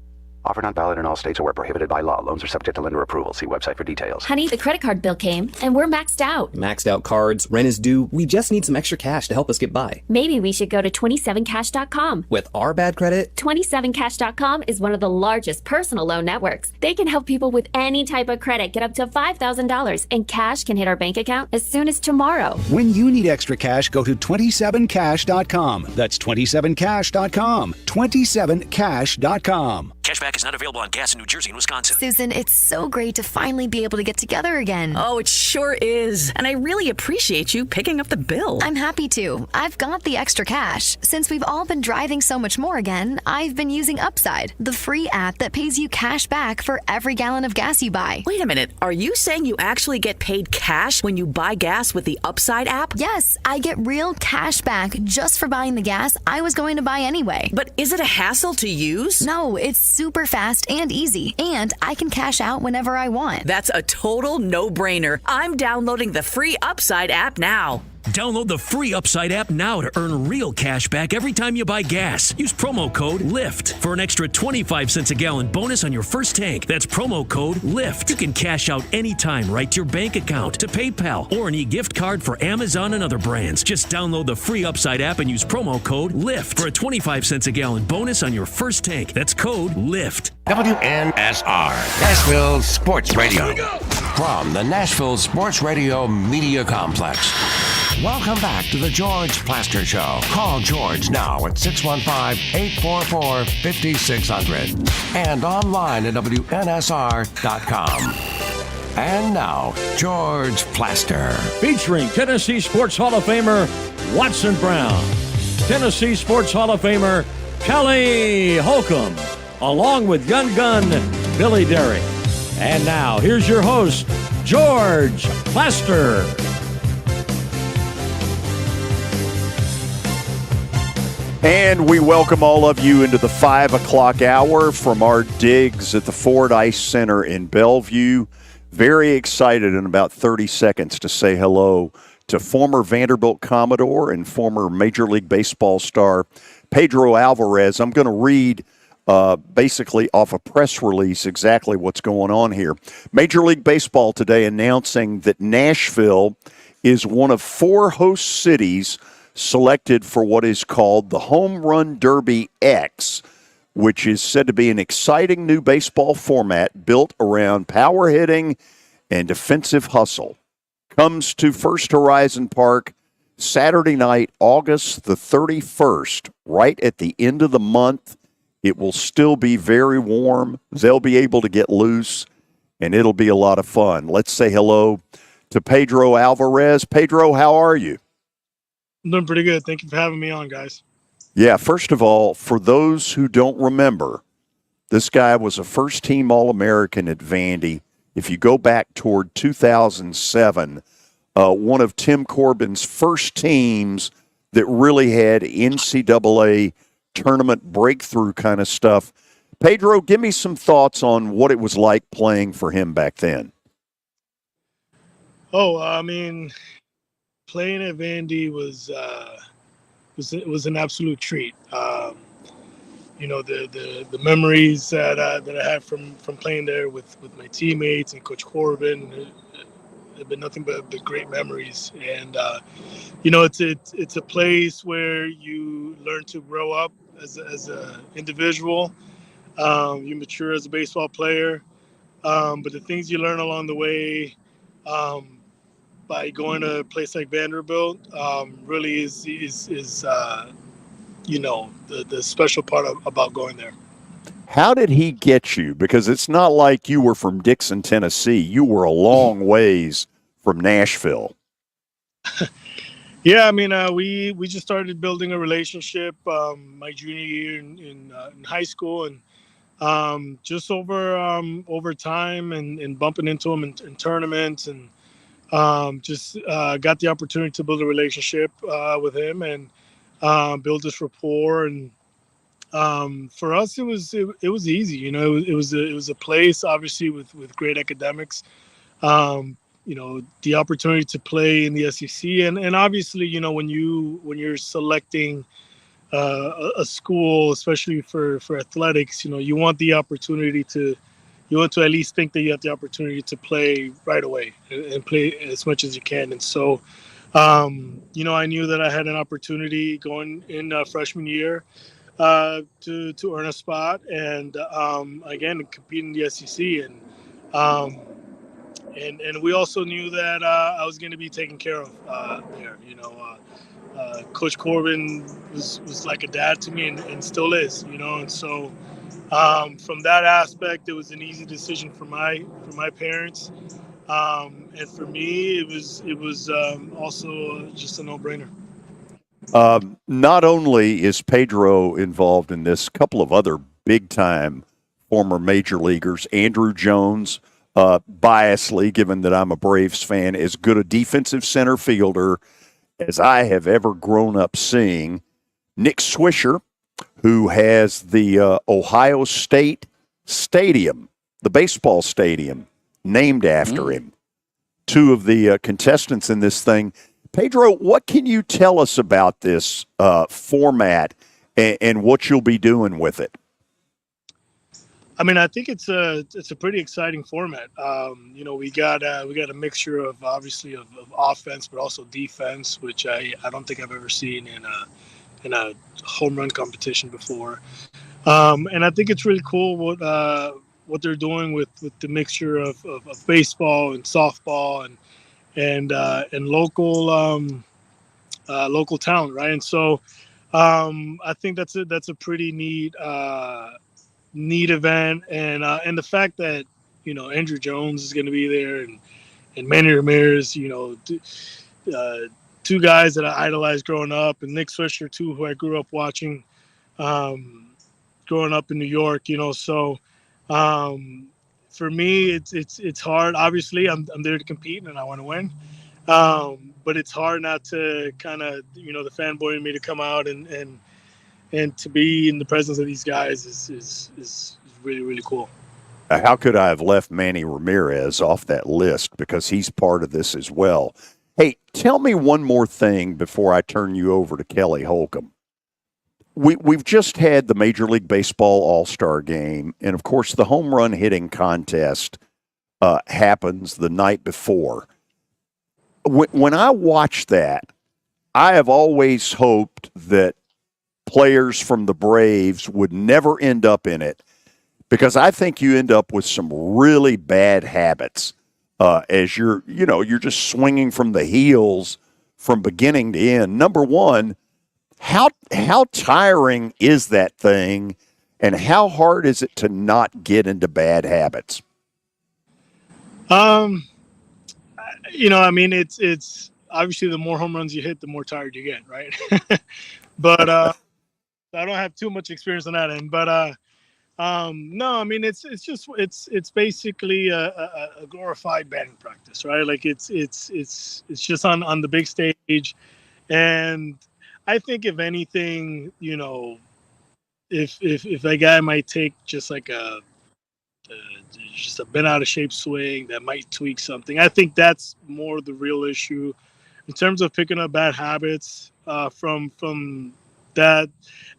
Offer not valid in all states or where prohibited by law. Loans are subject to lender approval. See website for details. Honey, the credit card bill came, and we're maxed out. Maxed out cards, rent is due. We just need some extra cash to help us get by. Maybe we should go to 27cash.com. With our bad credit? 27cash.com is one of the largest personal loan networks. They can help people with any type of credit get up to $5,000, and cash can hit our bank account as soon as tomorrow. When you need extra cash, go to 27cash.com. That's 27cash.com. 27cash.com. Cashback is not available on gas in New Jersey and Wisconsin. Susan, it's so great to finally be able to get together again. Oh, it sure is. And I really appreciate you picking up the bill. I'm happy to. I've got the extra cash. Since we've all been driving so much more again, I've been using Upside, the free app that pays you cash back for every gallon of gas you buy. Wait a minute. Are you saying you actually get paid cash when you buy gas with the Upside app? Yes, I get real cash back just for buying the gas I was going to buy anyway. But is it a hassle to use? No, it's super fast and easy, and I can cash out whenever I want. That's a total no-brainer. I'm downloading the free Upside app now. Download the free Upside app now to earn real cash back every time you buy gas. Use promo code LIFT for an extra 25 cents a gallon bonus on your first tank. That's promo code LIFT. You can cash out anytime right to your bank account, to PayPal, or an e-gift card for Amazon and other brands. Just download the free Upside app and use promo code LIFT for a 25 cents a gallon bonus on your first tank. That's code LIFT. WNSR, Nashville Sports Radio. From the Nashville Sports Radio Media Complex. Welcome back to the George Plaster Show. Call George now at 615-844-5600 and online at WNSR.com. And now, George Plaster. Featuring Tennessee Sports Hall of Famer Watson Brown, Tennessee Sports Hall of Famer Kelly Holcomb, along with Gun Billy Derrick. And now, here's your host, George Plaster. And we welcome all of you into the 5 o'clock hour from our digs at the Ford Ice Center in Bellevue. Very excited in about 30 seconds to say hello to former Vanderbilt Commodore and former Major League Baseball star Pedro Alvarez. I'm going to read basically off a press release exactly what's going on here. Major League Baseball today announcing that Nashville is one of 4 host cities selected for what is called the Home Run Derby X, which is said to be an exciting new baseball format built around power hitting and defensive hustle. Comes to First Horizon Park Saturday night, August the 31st, right at the end of the month. It will still be very warm. They'll be able to get loose, and it'll be a lot of fun. Let's say hello to Pedro Alvarez. Pedro, how are you? I'm doing pretty good. Thank you for having me on, guys. Yeah, first of all, for those who don't remember, this guy was a first-team All-American at Vandy. If you go back toward 2007, one of Tim Corbin's first teams that really had NCAA tournament breakthrough kind of stuff. Pedro, give me some thoughts on what it was like playing for him back then. Oh, I mean, playing at Vandy was an absolute treat. You know, the memories that I had from playing there with my teammates and Coach Corbin have been nothing but great memories. And you know, it's a place where you learn to grow up as a individual. You mature as a baseball player, but the things you learn along the way. By going to a place like Vanderbilt, really is you know, the special part about going there. How did he get you? Because it's not like you were from Dixon, Tennessee. You were a long ways from Nashville. Yeah, I mean, we just started building a relationship my junior year in high school, and just over time and bumping into him in tournaments and. Just got the opportunity to build a relationship with him and build this rapport. And for us, it was easy. You know, it was a place obviously with great academics. You know, the opportunity to play in the SEC, and obviously, you know, when you're selecting a school, especially for athletics, you know, you want the opportunity to. You want to at least think that you have the opportunity to play right away and play as much as you can. And so, you know, I knew that I had an opportunity going in freshman year to earn a spot and again compete in the SEC. And we also knew that I was going to be taken care of there. You know, Coach Corbin was like a dad to me and still is. You know, and so. From that aspect, it was an easy decision for my parents, and for me, it was also just a no-brainer. Not only is Pedro involved in this, couple of other big-time former major leaguers, Andrew Jones, biasly, given that I'm a Braves fan, as good a defensive center fielder as I have ever grown up seeing. Nick Swisher, who has the Ohio State Stadium, the baseball stadium, named after him. 2 of the contestants in this thing. Pedro, what can you tell us about this format and what you'll be doing with it? I mean, I think it's a pretty exciting format. You know, we got a mixture of obviously of offense, but also defense, which I don't think I've ever seen in a home run competition before. And I think it's really cool what they're doing with the mixture of baseball and softball and local talent, right? And so I think that's a pretty neat event, and the fact that, you know, Andrew Jones is going to be there and Manny Ramirez, you know, 2 guys that I idolized growing up, and Nick Swisher too, who I grew up watching growing up in New York, you know. So for me, it's hard. Obviously, I'm there to compete and I want to win, but it's hard not to kind of, you know, the fanboy in me to come out and to be in the presence of these guys is really, really cool. How could I have left Manny Ramirez off that list, because he's part of this as well. Hey, tell me one more thing before I turn you over to Kelly Holcomb. we've just had the Major League Baseball All-Star Game, and of course the home run hitting contest happens the night before. When I watch that, I have always hoped that players from the Braves would never end up in it, because I think you end up with some really bad habits as you're just swinging from the heels from beginning to end. Number one, how tiring is that thing, and how hard is it to not get into bad habits? It's obviously the more home runs you hit, the more tired you get, right? But I don't have too much experience on that end. But no, it's basically a glorified batting practice, right? Like it's just on the big stage, and I think if anything, if a guy might take just like just a bent out of shape swing that might tweak something, I think that's more the real issue in terms of picking up bad habits from that.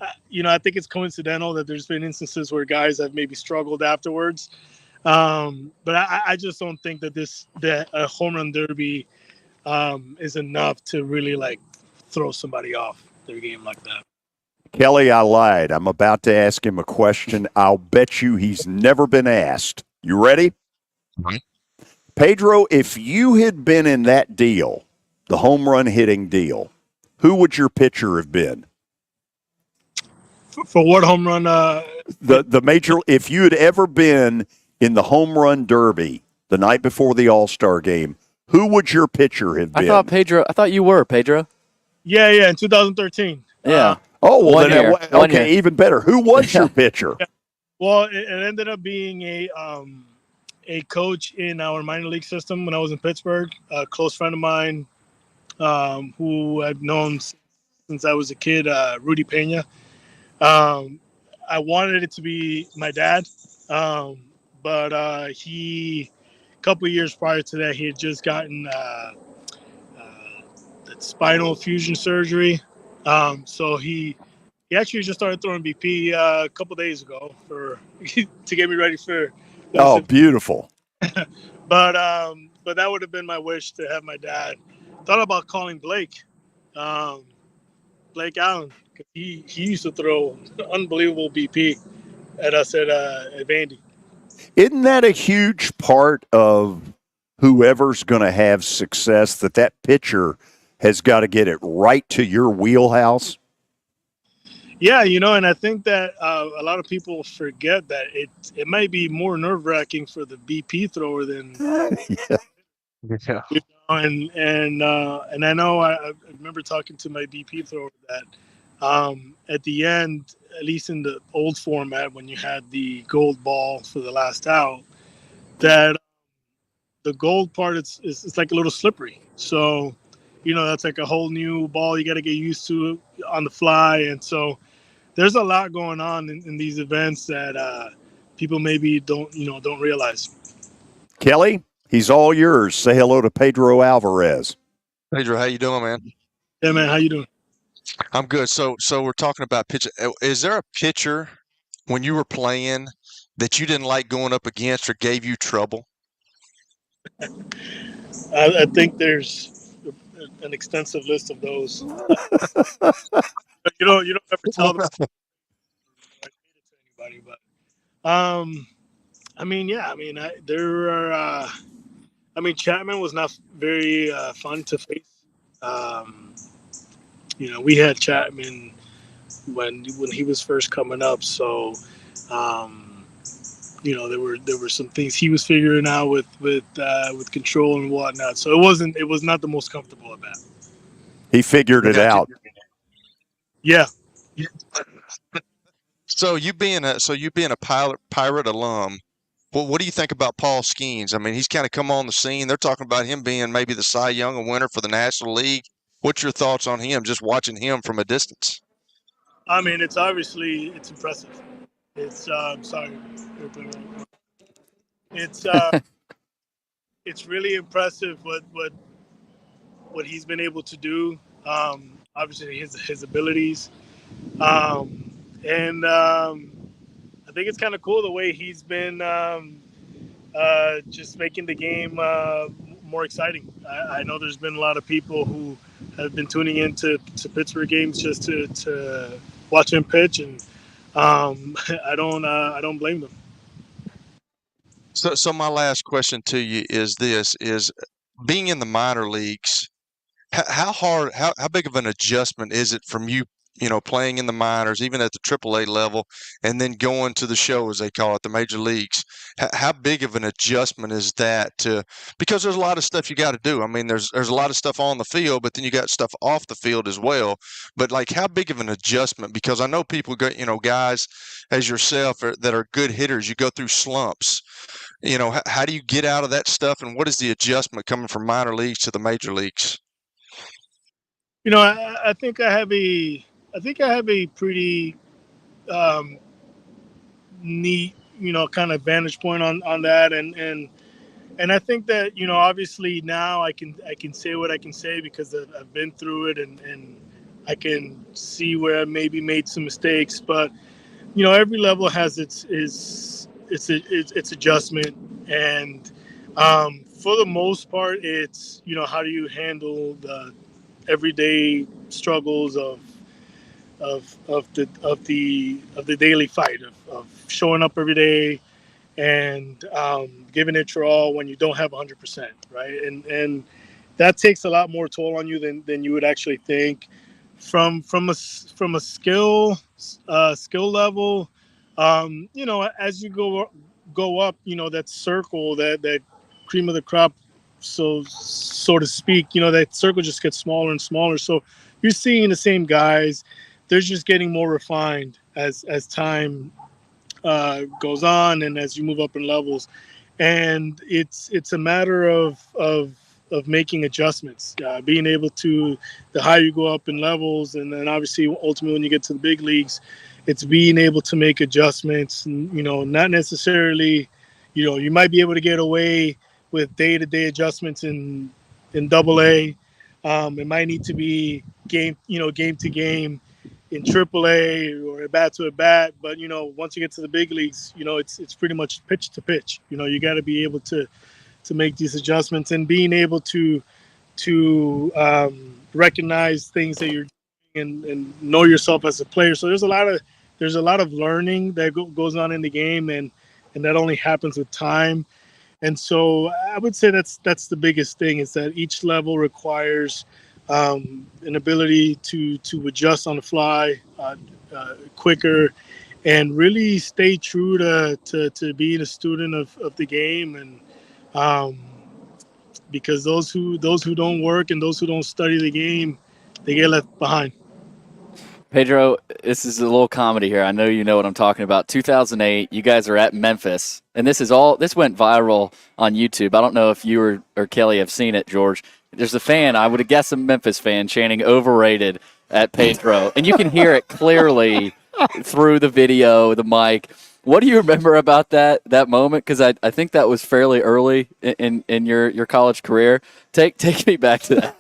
I think it's coincidental that there's been instances where guys have maybe struggled afterwards, but I just don't think that a home run derby is enough to really like throw somebody off their game like that. Kelly, I lied. I'm about to ask him a question I'll bet you he's never been asked. You ready? Mm-hmm. Pedro, if you had been in that deal, the home run hitting deal, who would your pitcher have been? For what home run? The major. If you had ever been in the home run derby the night before the All-Star game, who would your pitcher have been? I thought you were Pedro. Yeah, in 2013. Yeah. Oh, well, One year. okay, even better. Who was your pitcher? Yeah. Well, it ended up being a coach in our minor league system when I was in Pittsburgh, a close friend of mine who I've known since I was a kid, Rudy Pena. I wanted it to be my dad, but a couple of years prior to that, he had just gotten that spinal fusion surgery. So he actually just started throwing BP a couple days ago to get me ready for. Oh, beautiful. But that would have been my wish to have my dad. Thought about calling Blake Allen. He used to throw unbelievable BP at us at Vandy. Isn't that a huge part of whoever's going to have success, that pitcher has got to get it right to your wheelhouse? Yeah, and I think that a lot of people forget that it might be more nerve-wracking for the BP thrower than Yeah. And I know I remember talking to my BP thrower that at the end, at least in the old format, when you had the gold ball for the last out, that the gold part it's like a little slippery. So, that's like a whole new ball you got to get used to on the fly, and so there's a lot going on in these events that people maybe don't realize. Kelly, he's all yours. Say hello to Pedro Alvarez. Pedro, how you doing, man? Yeah, man, how you doing? I'm good. So we're talking about pitcher. Is there a pitcher when you were playing that you didn't like going up against or gave you trouble? I think there's an extensive list of those. You don't ever tell them to anybody, but Chapman was not very fun to face. We had Chapman when he was first coming up, so there were some things he was figuring out with control and whatnot. So it was not the most comfortable at bat. He figured it out. Yeah. So you being a Pirate alum, what do you think about Paul Skeens? I mean, he's kind of come on the scene. They're talking about him being maybe the Cy Young winner for the National League. What's your thoughts on him, just watching him from a distance? I mean, it's impressive. It's it's really impressive what he's been able to do. Obviously his abilities. I think it's kind of cool the way he's been just making the game more exciting. I know there's been a lot of people who have been tuning into Pittsburgh games just to watch him pitch, and I don't blame them. So my last question to you is this: is being in the minor leagues, how big of an adjustment is it from you, playing in the minors, even at the AAA level, and then going to the show, as they call it, the major leagues? How big of an adjustment is that because there's a lot of stuff you got to do. I mean, there's a lot of stuff on the field, but then you got stuff off the field as well. But like, how big of an adjustment? Because I know people go, guys as yourself that are good hitters, you go through slumps. How do you get out of that stuff, and what is the adjustment coming from minor leagues to the major leagues? I think I have a pretty neat, kind of vantage point on that, and I think that obviously now I can say what I can say because I've been through it, and I can see where I maybe made some mistakes, but every level has its adjustment, and for the most part, it's how do you handle the everyday struggles of the daily fight of showing up every day and giving it your all when you don't have 100%, right? And that takes a lot more toll on you than you would actually think. From a skill level, as you go up, that circle, that cream of the crop, so to speak, that circle just gets smaller and smaller. So you're seeing the same guys; they're just getting more refined as time goes on and as you move up in levels. And it's a matter of making adjustments, being able to, the higher you go up in levels, and then obviously ultimately when you get to the big leagues, it's being able to make adjustments. And, not necessarily, you might be able to get away with day-to-day adjustments in AA. It might need to be game to game in AAA or at bat to at bat. But once you get to the big leagues, it's pretty much pitch to pitch. You got to be able to make these adjustments, and being able to recognize things that you're doing and know yourself as a player. So there's a lot of learning that goes on in the game, and that only happens with time. And so I would say that's the biggest thing, is that each level requires an ability to adjust on the fly quicker, and really stay true to being a student of the game. And because those who don't work and those who don't study the game, they get left behind. Pedro, this is a little comedy here. I know you know what I'm talking about. 2008, you guys are at Memphis, and this went viral on YouTube. I don't know if you or Kelly have seen it, George. There's a fan, I would have guessed a Memphis fan, chanting "overrated" at Pedro, and you can hear it clearly through the video, the mic. What do you remember about that moment? Because I think that was fairly early in your college career. Take me back to that.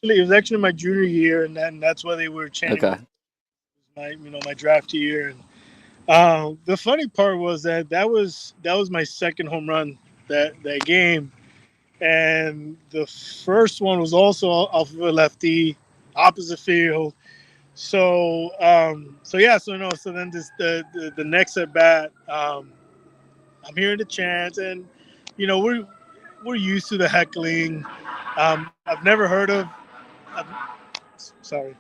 It was actually my junior year, and that's why they were chanting. Okay. My draft year. And the funny part was that was my second home run that game, and the first one was also off of a lefty, opposite field. So then the next at bat, I'm hearing the chants, and we're used to the heckling. I've never heard of. Sorry.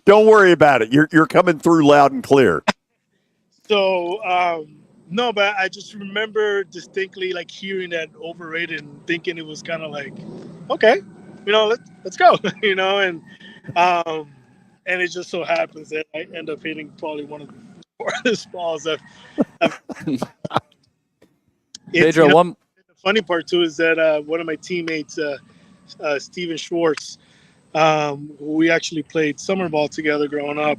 Don't worry about it. You're coming through loud and clear. So no, but I just remember distinctly like hearing that "overrated" and thinking it was kind of like, okay, let's go, and it just so happens that I end up hitting probably one of the hardest balls I've Pedro, the funny part too is that one of my teammates, Steven Schwartz, who we actually played summer ball together growing up,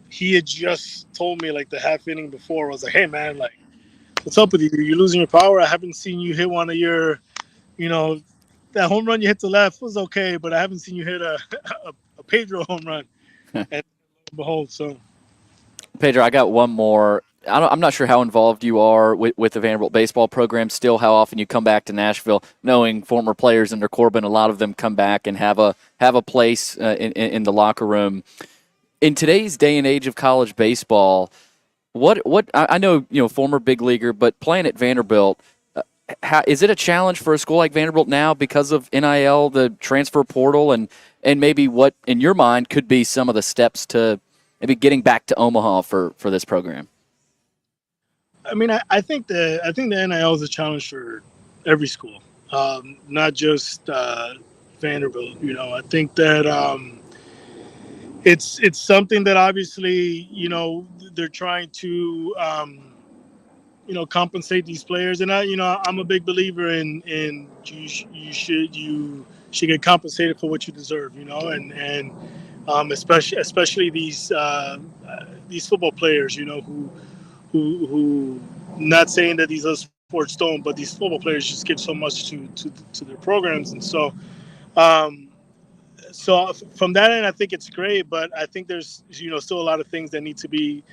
he had just told me like the half inning before, I was like, hey man, like, what's up with you? You're losing your power. I haven't seen you hit one of your, that home run you hit to left was okay, but I haven't seen you hit a Pedro home run. And behold, so. Pedro, I got one more. I'm not sure how involved you are with the Vanderbilt baseball program still, how often you come back to Nashville, knowing former players under Corbin, a lot of them come back and have a place in the locker room. In today's day and age of college baseball, what I know, former big leaguer, but playing at Vanderbilt, is it a challenge for a school like Vanderbilt now because of NIL, the transfer portal, and maybe what, in your mind, could be some of the steps to maybe getting back to Omaha for this program? I mean, I think the NIL is a challenge for every school, not just Vanderbilt. I think that it's something that obviously they're trying to compensate these players, and I'm a big believer in you should get compensated for what you deserve, and especially these football players, who not saying that these other sports don't, but these football players just give so much to their programs, and so from that end, I think it's great, but I think there's still a lot of things that need to be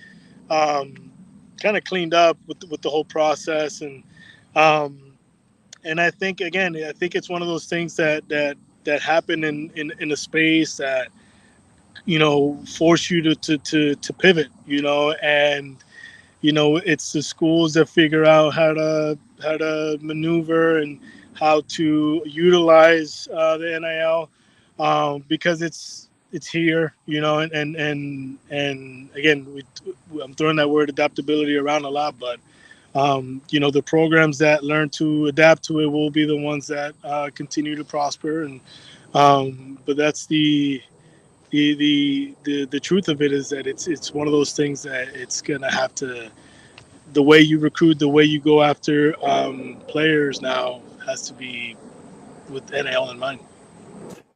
kind of cleaned up with the whole process, and I think it's one of those things that happen in a space that force you to pivot, and it's the schools that figure out how to maneuver and how to utilize the NIL, because it's here, and again, I'm throwing that word adaptability around a lot, but the programs that learn to adapt to it will be the ones that continue to prosper, and but that's the truth of it, is that it's one of those things that it's gonna have to, the way you recruit, the way you go after players now has to be with NIL in mind.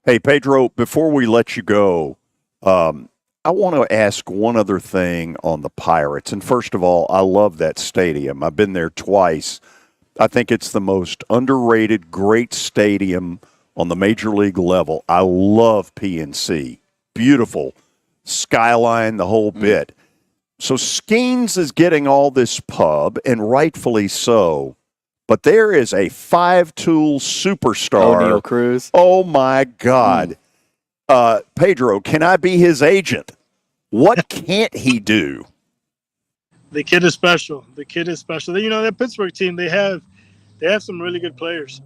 Hey, Pedro, before we let you go, I want to ask one other thing on the Pirates. And first of all, I love that stadium. I've been there twice. I think it's the most underrated, great stadium on the major league level. I love PNC. Beautiful skyline, the whole bit. So Skeens is getting all this pub, and rightfully so. But there is a five-tool superstar. O'Neal Cruz. Oh, my God. Pedro, can I be his agent? What can't he do? The kid is special. That Pittsburgh team, they have some really good players.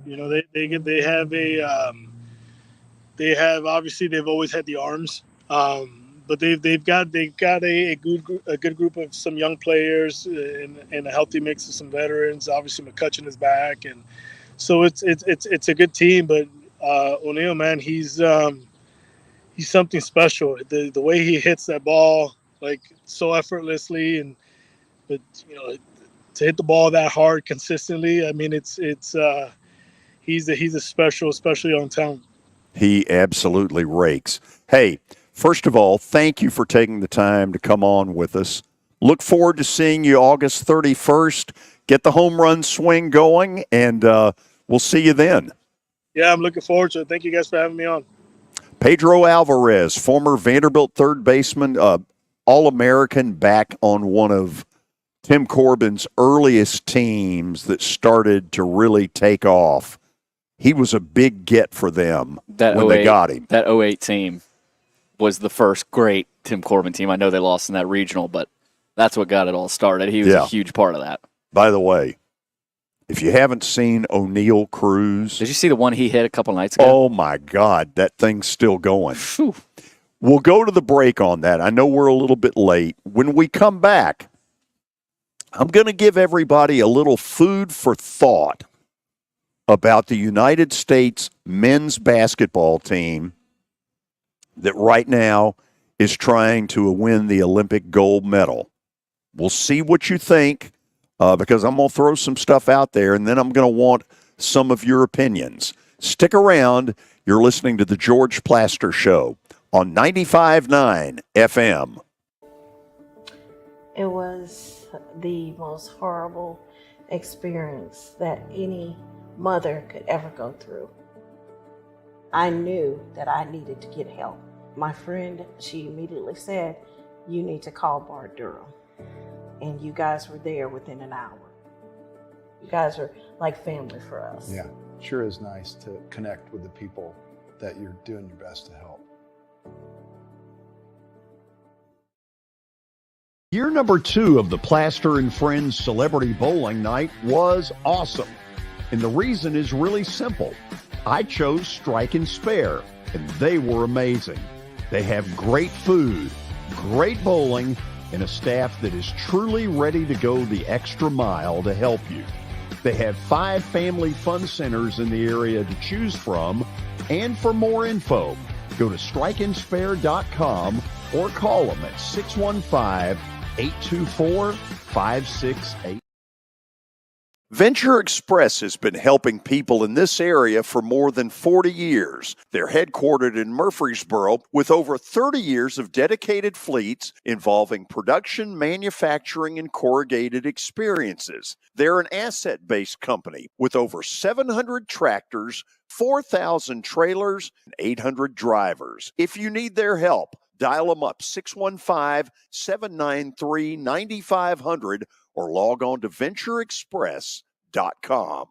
They have obviously, they've always had the arms, but they've got a good group of some young players, and a healthy mix of some veterans. Obviously, McCutcheon is back, and so it's a good team. But O'Neal, man, he's something special. The way he hits that ball, like, so effortlessly, but to hit the ball that hard consistently, I mean, he's a special young talent. He absolutely rakes. Hey, first of all, thank you for taking the time to come on with us. Look forward to seeing you August 31st. Get the home run swing going, and we'll see you then. Yeah, I'm looking forward to it. Thank you guys for having me on. Pedro Alvarez, former Vanderbilt third baseman, All-American, back on one of Tim Corbin's earliest teams that started to really take off. He was a big get for them when they got him. That 08 team was the first great Tim Corbin team. I know they lost in that regional, but that's what got it all started. He was a huge part of that. By the way, if you haven't seen O'Neal Cruz. Did you see the one he hit a couple nights ago? Oh, my God. That thing's still going. Whew. We'll go to the break on that. I know we're a little bit late. When we come back, I'm going to give everybody a little food for thought about the United States men's basketball team that right now is trying to win the Olympic gold medal. We'll see what you think, because I'm going to throw some stuff out there, and then I'm going to want some of your opinions. Stick around. You're listening to The George Plaster Show on 95.9 FM. It was the most horrible experience that any mother could ever go through. I knew that I needed to get help. My friend, she immediately said, you need to call Bart Durham. And you guys were there within an hour. You guys are like family for us. Yeah, sure is nice to connect with the people that you're doing your best to help. Year number 2 of the Plaster and Friends Celebrity Bowling Night was awesome. And the reason is really simple. I chose Strike and Spare, and they were amazing. They have great food, great bowling, and a staff that is truly ready to go the extra mile to help you. They have 5 family fun centers in the area to choose from, and for more info, go to strikeandspare.com or call them at 615-824-5688. Venture Express has been helping people in this area for more than 40 years. They're headquartered in Murfreesboro with over 30 years of dedicated fleets involving production, manufacturing, and corrugated experiences. They're an asset-based company with over 700 tractors, 4,000 trailers, and 800 drivers. If you need their help, dial them up 615-793-9500 or log on to ventureexpress.com.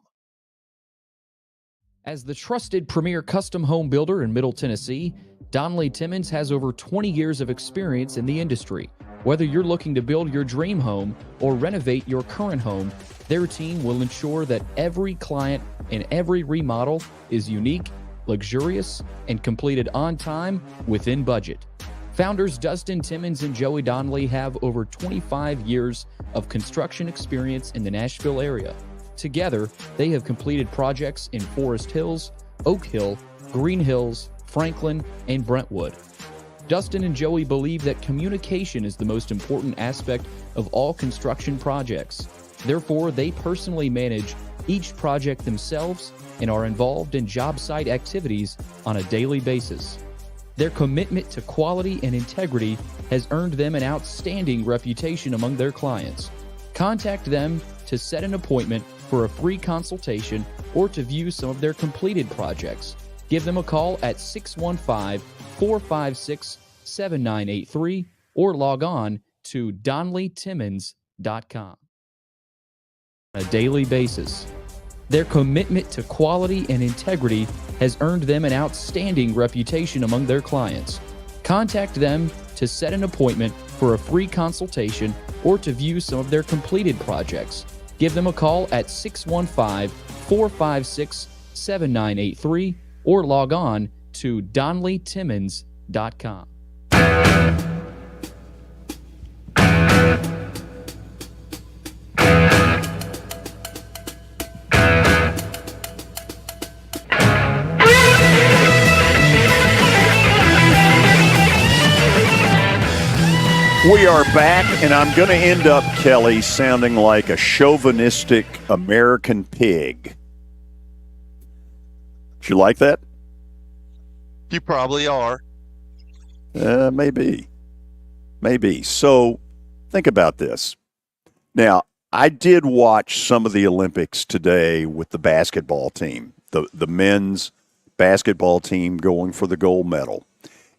As the trusted premier custom home builder in Middle Tennessee, Donnelly Timmons has over 20 years of experience in the industry. Whether you're looking to build your dream home or renovate your current home, their team will ensure that every client and every remodel is unique, luxurious, and completed on time within budget. Founders Dustin Timmons and Joey Donnelly have over 25 years of construction experience in the Nashville area. Together, they have completed projects in Forest Hills, Oak Hill, Green Hills, Franklin, and Brentwood. Dustin and Joey believe that communication is the most important aspect of all construction projects. Therefore, they personally manage each project themselves and are involved in job site activities on a daily basis. Their commitment to quality and integrity has earned them an outstanding reputation among their clients. Contact them to set an appointment for a free consultation or to view some of their completed projects. Give them a call at 615-456-7983 or log on to DonnellyTimmons.com. On a daily basis. Their commitment to quality and integrity has earned them an outstanding reputation among their clients. Contact them to set an appointment for a free consultation or to view some of their completed projects. Give them a call at 615-456-7983 or log on to DonnellyTimmons.com. We are back, and I'm going to end up, Kelly, sounding like a chauvinistic American pig. Do you like that? You probably are. Maybe. So think about this. Now, I did watch some of the Olympics today with the basketball team, the men's basketball team going for the gold medal.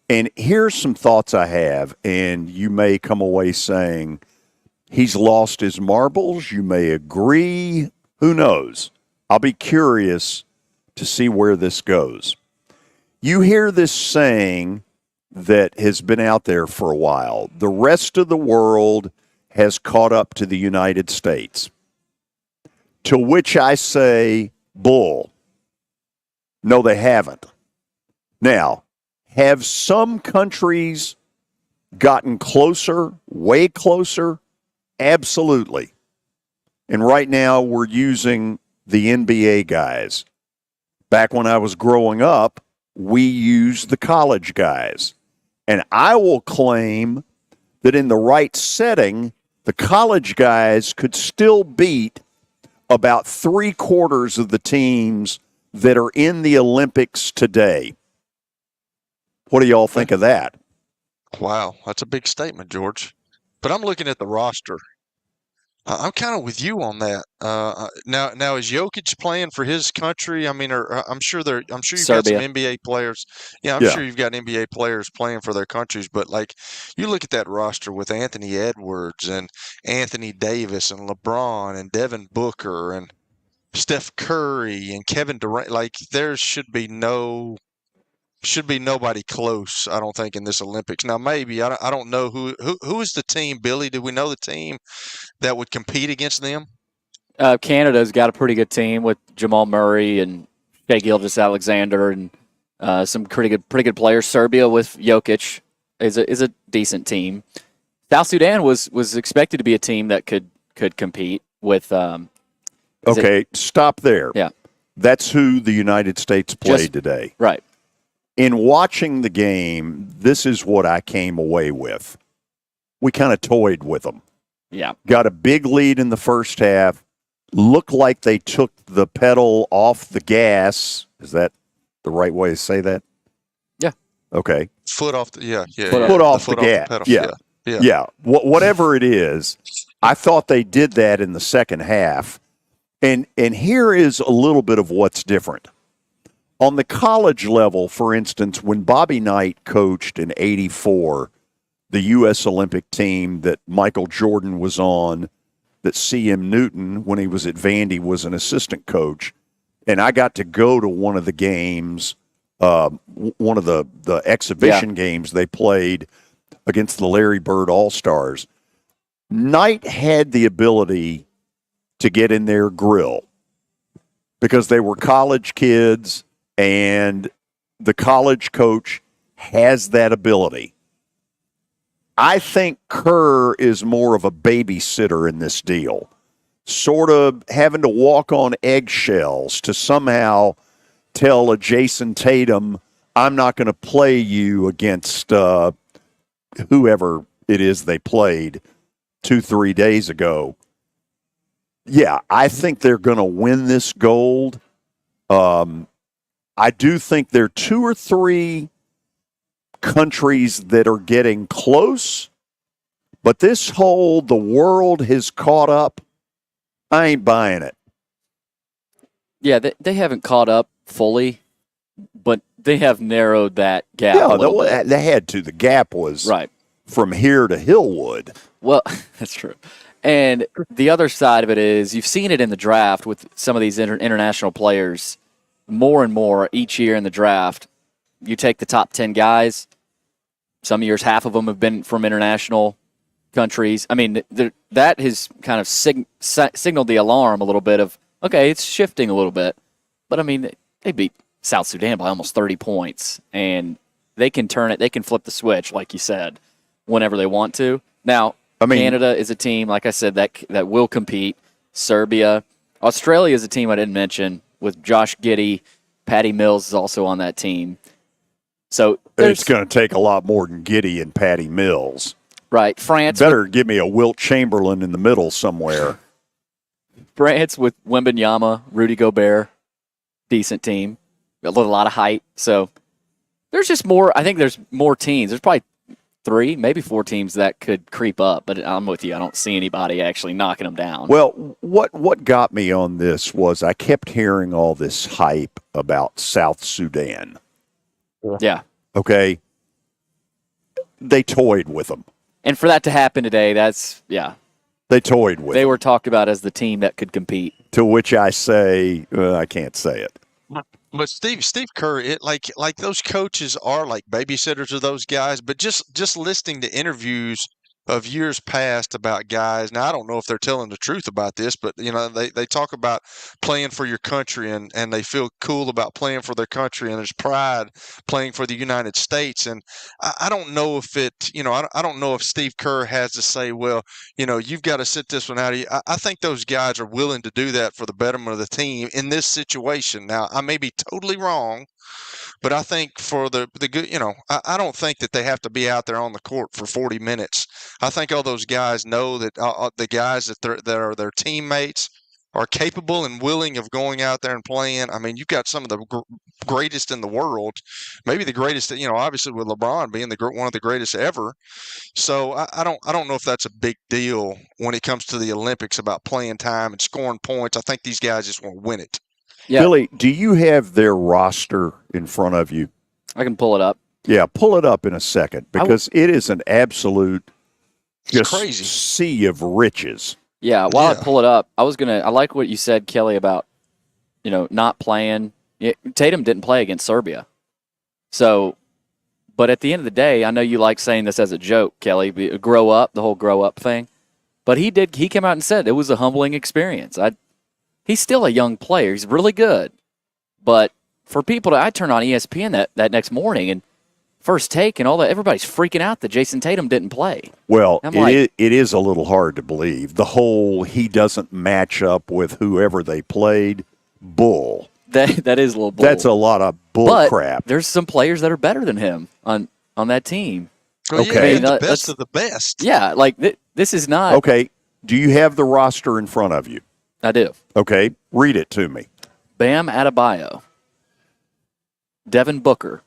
And here's some thoughts I have, and you may come away saying he's lost his marbles. You may agree. Who knows? I'll be curious to see where this goes. You hear this saying that has been out there for a while. The rest of the world has caught up to the United States. To which I say, bull. No, they haven't. Now, have some countries gotten closer, way closer? Absolutely. And right now we're using the NBA guys. Back when I was growing up, we used the college guys. And I will claim that in the right setting, the college guys could still beat about 3/4 of the teams that are in the Olympics today. What do y'all think of that? Wow, that's a big statement, George. But I'm looking at the roster. I'm kind of with you on that. Now is Jokic playing for his country? I mean, I'm sure you've got some Serbia. NBA players. Yeah, I'm Yeah. sure you've got NBA players playing for their countries. But like, you look at that roster with Anthony Edwards and Anthony Davis and LeBron and Devin Booker and Steph Curry and Kevin Durant. Like, there should be nobody close, I don't think, in this Olympics. Now, maybe I don't know who is the team. Billy, do we know the team that would compete against them? Canada's got a pretty good team with Jamal Murray and Shai Gilgeous-Alexander and some pretty good players. Serbia with Jokic is a decent team. South Sudan was expected to be a team that could compete with. Stop there. Yeah, that's who the United States played today. Right. In watching the game, this is what I came away with. We kind of toyed with them. Yeah. Got a big lead in the first half. Looked like they took the pedal off the gas. Is that the right way to say that? Yeah. Okay. Foot off the Foot off the gas. Yeah. Whatever it is, I thought they did that in the second half. And here is a little bit of what's different. On the college level, for instance, when Bobby Knight coached in '84, the U.S. Olympic team that Michael Jordan was on, that C.M. Newton, when he was at Vandy, was an assistant coach, and I got to go to one of the games, one of the exhibition games they played against the Larry Bird All-Stars. Knight had the ability to get in their grill because they were college kids, and the college coach has that ability. I think Kerr is more of a babysitter in this deal, sort of having to walk on eggshells to somehow tell a Jason Tatum, I'm not going to play you against whoever it is they played 2-3 days ago. Yeah, I think they're going to win this gold. I do think there are 2 or 3 countries that are getting close, but this whole the world has caught up, I ain't buying it. Yeah, they haven't caught up fully, but they have narrowed that gap a little bit. They had to. The gap was right from here to Hillwood. Well, that's true. And the other side of it is you've seen it in the draft with some of these international players more and more each year in the draft. You take the top 10 guys, some years half of them have been from international countries. I mean, that has kind of signaled the alarm a little bit of, okay, it's shifting a little bit. But, I mean, they beat South Sudan by almost 30 points, and they can turn it, they can flip the switch, like you said, whenever they want to. Now, Canada is a team, like I said, that will compete. Serbia. Australia is a team I didn't mention with Josh Giddey. Patty Mills is also on that team. So it's going to take a lot more than Giddey and Patty Mills. Right. France. Better give me a Wilt Chamberlain in the middle somewhere. France with Wembanyama, Rudy Gobert. Decent team. A lot of height. So there's just more. I think there's more teams. There's probably 3, maybe 4 teams that could creep up, but I'm with you. I don't see anybody actually knocking them down. Well, what got me on this was I kept hearing all this hype about South Sudan. Yeah. Okay. They toyed with them. And for that to happen today, they toyed with them. They were talked about as the team that could compete. To which I say, I can't say it. But Steve Kerr, like those coaches are like babysitters of those guys. But just listening to interviews of years past about guys. Now I don't know if they're telling the truth about this, but they talk about playing for your country and they feel cool about playing for their country, and there's pride playing for the United States. And I don't know if I don't know if Steve Kerr has to say, well, you've got to sit this one out. I think those guys are willing to do that for the betterment of the team in this situation. Now I may be totally wrong, but I think for the good, I don't think that they have to be out there on the court for 40 minutes. I think all those guys know that the guys that are their teammates are capable and willing of going out there and playing. I mean, you've got some of the greatest in the world, maybe the greatest. Obviously with LeBron being one of the greatest ever. So I don't know if that's a big deal when it comes to the Olympics about playing time and scoring points. I think these guys just want to win it. Yeah. Billy, do you have their roster in front of you? I can pull it up. Yeah, pull it up in a second because it is an absolute crazy sea of riches. Yeah, while I pull it up, I like what you said, Kelly, about, not playing. Tatum didn't play against Serbia. So, but at the end of the day, I know you like saying this as a joke, Kelly, the whole grow up thing. But he came out and said it was a humbling experience. He's still a young player. He's really good. But for people I turn on ESPN that next morning and First Take and all that, everybody's freaking out that Jason Tatum didn't play. Well, it is a little hard to believe. The whole he doesn't match up with whoever they played, bull. That is a little bull. That's a lot of bull but crap. There's some players that are better than him on that team. Well, okay. the best of the best. Yeah, like this is not. Okay. Do you have the roster in front of you? I do. Okay. Read it to me. Bam Adebayo. Devin Booker.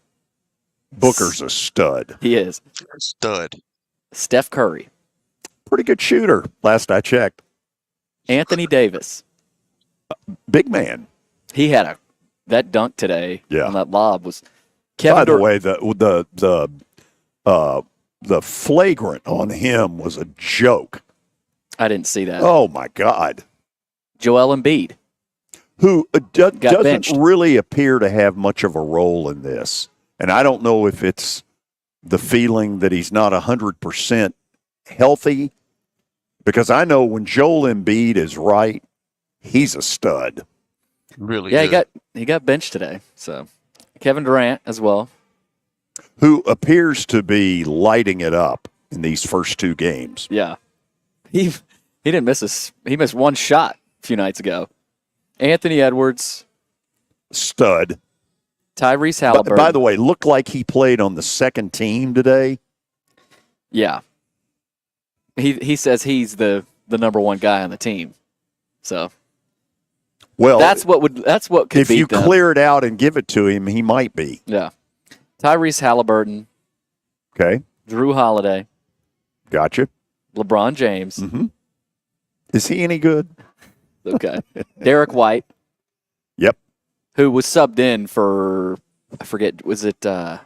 Booker's a stud. He is. Stud. Steph Curry. Pretty good shooter, last I checked. Anthony Davis. Big man. He had that dunk today on that lob was By the way, the flagrant on him was a joke. I didn't see that. Oh my God. Joel Embiid. Who doesn't benched. really appear to have much of a role in this. And I don't know if it's the feeling that he's not 100% healthy, because I know when Joel Embiid is right, he's a stud. Really? Yeah, good. he got benched today. So Kevin Durant as well, who appears to be lighting it up in these first two games. Yeah, he didn't miss he missed one shot a few nights ago. Anthony Edwards, stud. Tyrese Halliburton. By the way, looked like he played on the second team today. Yeah. He says he's the number one guy on the team. So that's what could if beat you them. clear it out and give it to him, he might be. Yeah. Tyrese Halliburton. Okay. Drew Holiday. Gotcha. LeBron James. Mm-hmm. Is he any good? Okay. Derek White. Yep. Who was subbed in for, I forget, was it, oh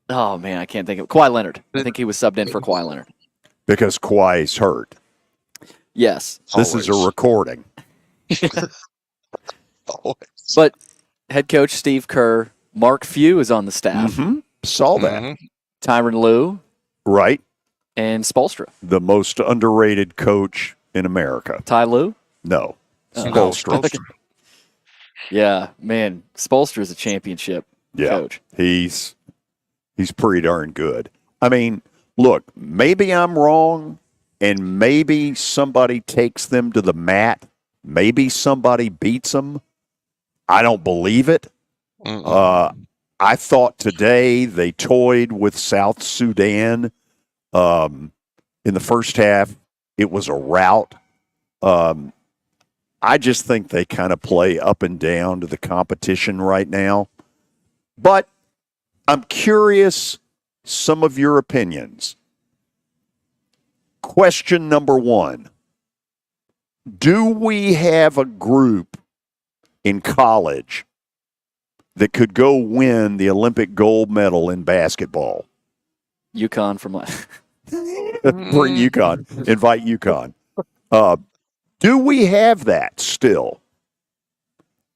man, I can't think of it. Kawhi Leonard. I think he was subbed in for Kawhi Leonard. Because Kawhi's hurt. Yes. This is a recording. But head coach Steve Kerr, Mark Few is on the staff. Mm-hmm. Saw that. Mm-hmm. Tyronn Lue. Right. And Spoelstra. The most underrated coach in America. Ty Lue? No. No, Spoelstra. Yeah, man. Spoelstra is a championship coach. He's pretty darn good. I mean, look, maybe I'm wrong, and maybe somebody takes them to the mat. Maybe somebody beats them. I don't believe it. I thought today they toyed with South Sudan. In the first half, it was a rout. I just think they kind of play up and down to the competition right now. But I'm curious some of your opinions. Question number one. Do we have a group in college that could go win the Olympic gold medal in basketball? UConn from last. Bring UConn. Invite UConn. Do we have that still?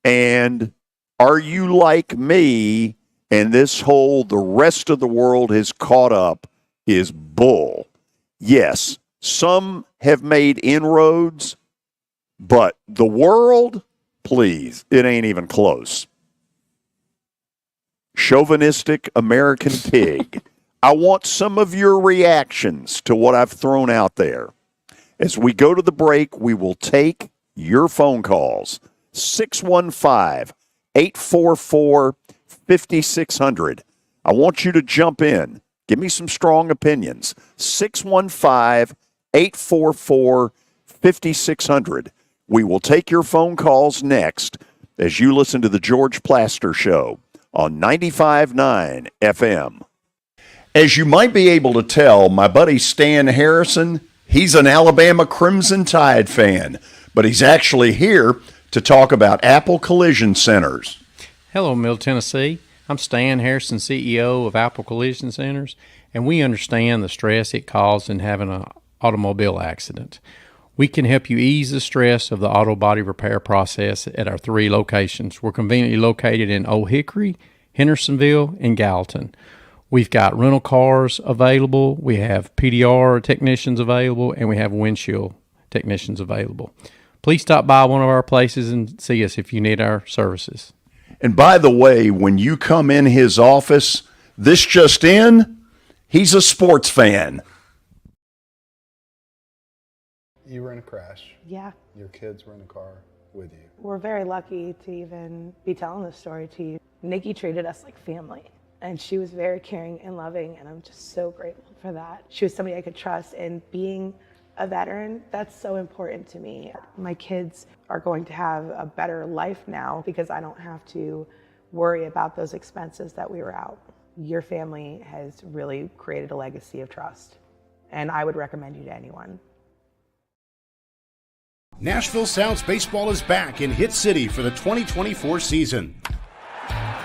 And are you like me and this whole the rest of the world has caught up is bull? Yes, some have made inroads, but the world, please, it ain't even close. Chauvinistic American pig. I want some of your reactions to what I've thrown out there. As we go to the break, we will take your phone calls. 615-844-5600. I want you to jump in. Give me some strong opinions. 615-844-5600. We will take your phone calls next as you listen to the George Plaster Show on 95.9 FM. As you might be able to tell, my buddy Stan Harrison, he's an Alabama Crimson Tide fan, but he's actually here to talk about Apple Collision Centers. Hello, Middle Tennessee. I'm Stan Harrison, CEO of Apple Collision Centers, and we understand the stress it causes in having an automobile accident. We can help you ease the stress of the auto body repair process at our 3 locations. We're conveniently located in Old Hickory, Hendersonville, and Gallatin. We've got rental cars available, we have PDR technicians available, and we have windshield technicians available. Please stop by one of our places and see us if you need our services. And by the way, when you come in his office, this just in, he's a sports fan. You were in a crash. Yeah. Your kids were in the car with you. We're very lucky to even be telling this story to you. Nikki treated us like family, and she was very caring and loving, and I'm just so grateful for that. She was somebody I could trust, and being a veteran, that's so important to me. My kids are going to have a better life now because I don't have to worry about those expenses that we were out. Your family has really created a legacy of trust, and I would recommend you to anyone. Nashville Sounds Baseball is back in Hit City for the 2024 season.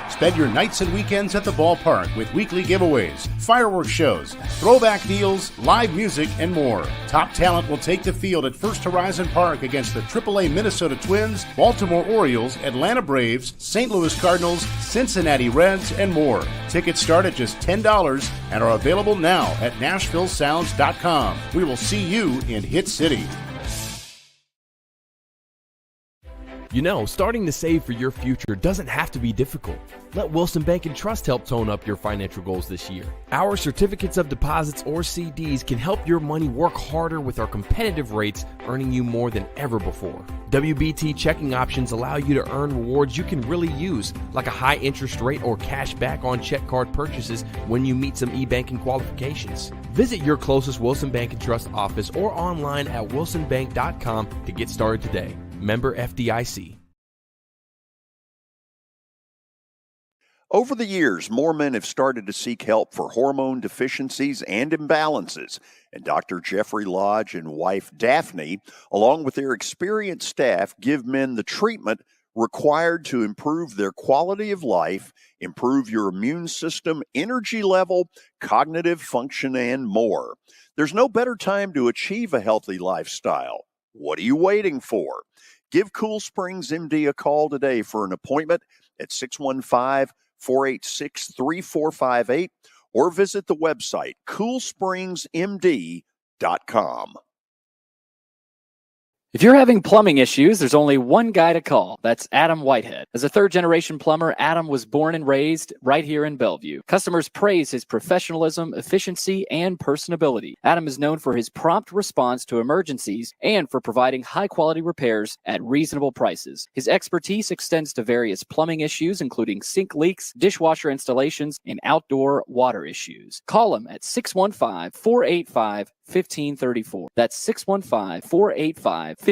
Spend your nights and weekends at the ballpark with weekly giveaways, fireworks shows, throwback deals, live music, and more. Top talent will take the field at First Horizon Park against the AAA Minnesota Twins, Baltimore Orioles, Atlanta Braves, St. Louis Cardinals, Cincinnati Reds, and more. Tickets start at just $10 and are available now at NashvilleSounds.com. We will see you in Hit City. You know, starting to save for your future doesn't have to be difficult. Let Wilson Bank and Trust help tone up your financial goals this year. Our certificates of deposits or CDs can help your money work harder with our competitive rates, earning you more than ever before. WBT checking options allow you to earn rewards you can really use, like a high interest rate or cash back on check card purchases when you meet some e-banking qualifications. Visit your closest Wilson Bank and Trust office or online at wilsonbank.com to get started today. Member FDIC. Over the years, more men have started to seek help for hormone deficiencies and imbalances, and Dr. Jeffrey Lodge and wife Daphne, along with their experienced staff, give men the treatment required to improve their quality of life, improve your immune system, energy level, cognitive function, and more. There's no better time to achieve a healthy lifestyle. What are you waiting for? Give Cool Springs MD a call today for an appointment at 615-486-3458 or visit the website coolspringsmd.com. If you're having plumbing issues, there's only one guy to call. That's Adam Whitehead. As a third-generation plumber, Adam was born and raised right here in Bellevue. Customers praise his professionalism, efficiency, and personability. Adam is known for his prompt response to emergencies and for providing high-quality repairs at reasonable prices. His expertise extends to various plumbing issues, including sink leaks, dishwasher installations, and outdoor water issues. Call him at 615-485-1534. That's 615-485-1534.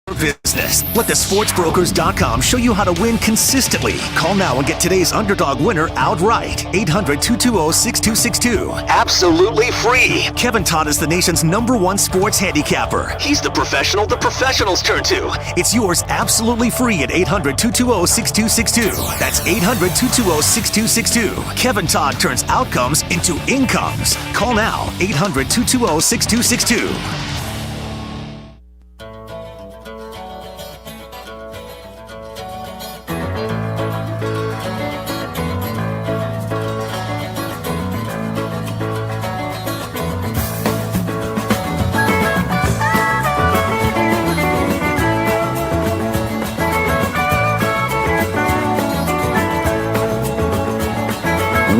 Business. Let the sportsbrokers.com show you how to win consistently. Call now and get today's underdog winner outright. 800-220-6262. Absolutely free. Kevin Todd is the nation's #1 sports handicapper. He's the professional the professionals turn to. It's yours absolutely free at 800-220-6262. That's 800-220-6262. Kevin Todd turns outcomes into incomes. Call now. 800-220-6262.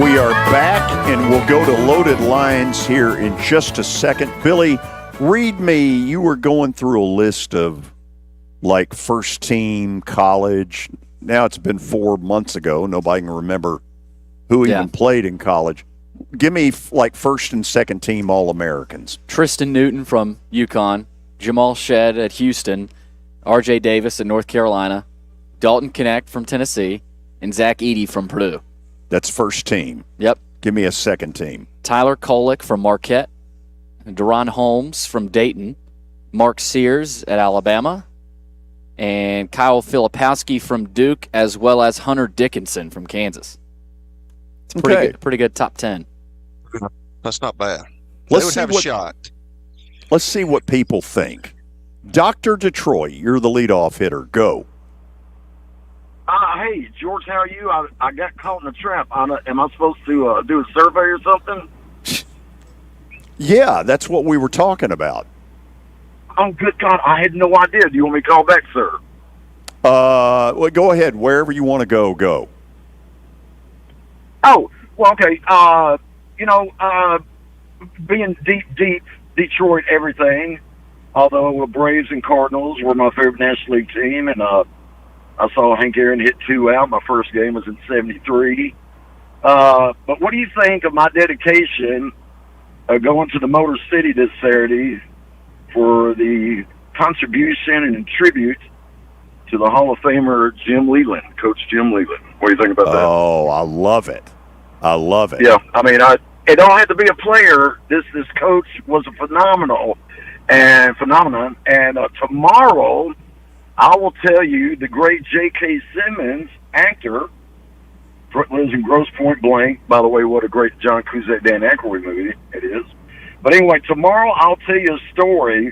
We are back, and we'll go to loaded lines here in just a second. Billy, read me. You were going through a list of, like, first team, college. Now it's been 4 months ago. Nobody can remember who even played in college. Give me, like, first and second team All-Americans. Tristan Newton from UConn, Jamal Shedd at Houston, R.J. Davis at North Carolina, Dalton Knecht from Tennessee, and Zach Edey from Purdue. That's first team. Yep. Give me a second team. Tyler Kolek from Marquette, Deron Holmes from Dayton, Mark Sears at Alabama, and Kyle Filipowski from Duke, as well as Hunter Dickinson from Kansas. It's pretty good top 10. That's not bad. Let's They would see have a shot. Let's see what people think. Dr. Detroit, you're the leadoff hitter. Go. Hey, George, how are you? I got caught in a trap. Am I supposed to do a survey or something? Yeah, that's what we were talking about. Oh, good God. I had no idea. Do you want me to call back, sir? Well, go ahead. Wherever you want to go, go. Oh, well, okay. Being deep Detroit everything, although Braves and Cardinals were my favorite National League team, and I saw Hank Aaron hit 2 out. My first game was in '73. But what do you think of my dedication going to the Motor City this Saturday for the contribution and tribute to the Hall of Famer Jim Leland, Coach Jim Leland? What do you think about that? Oh, I love it. I love it. Yeah, I mean, it don't have to be a player. This coach was a phenomenon. And tomorrow, I will tell you, the great J.K. Simmons, actor, lives in Grosse Pointe Blank. By the way, what a great John Cusack, Dan Aykroyd movie it is. But anyway, tomorrow I'll tell you a story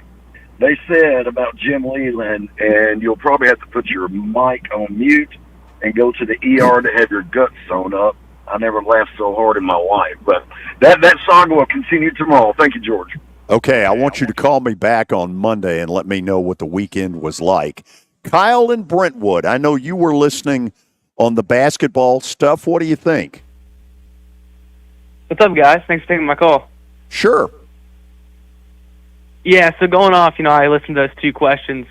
they said about Jim Leland, and you'll probably have to put your mic on mute and go to the ER to have your guts sewn up. I never laughed so hard in my life. But that saga will continue tomorrow. Thank you, George. Okay, I want you to call me back on Monday and let me know what the weekend was like. Kyle in Brentwood, I know you were listening on the basketball stuff. What do you think? What's up, guys? Thanks for taking my call. Sure. Yeah, so going off, I listened to those 2 questions.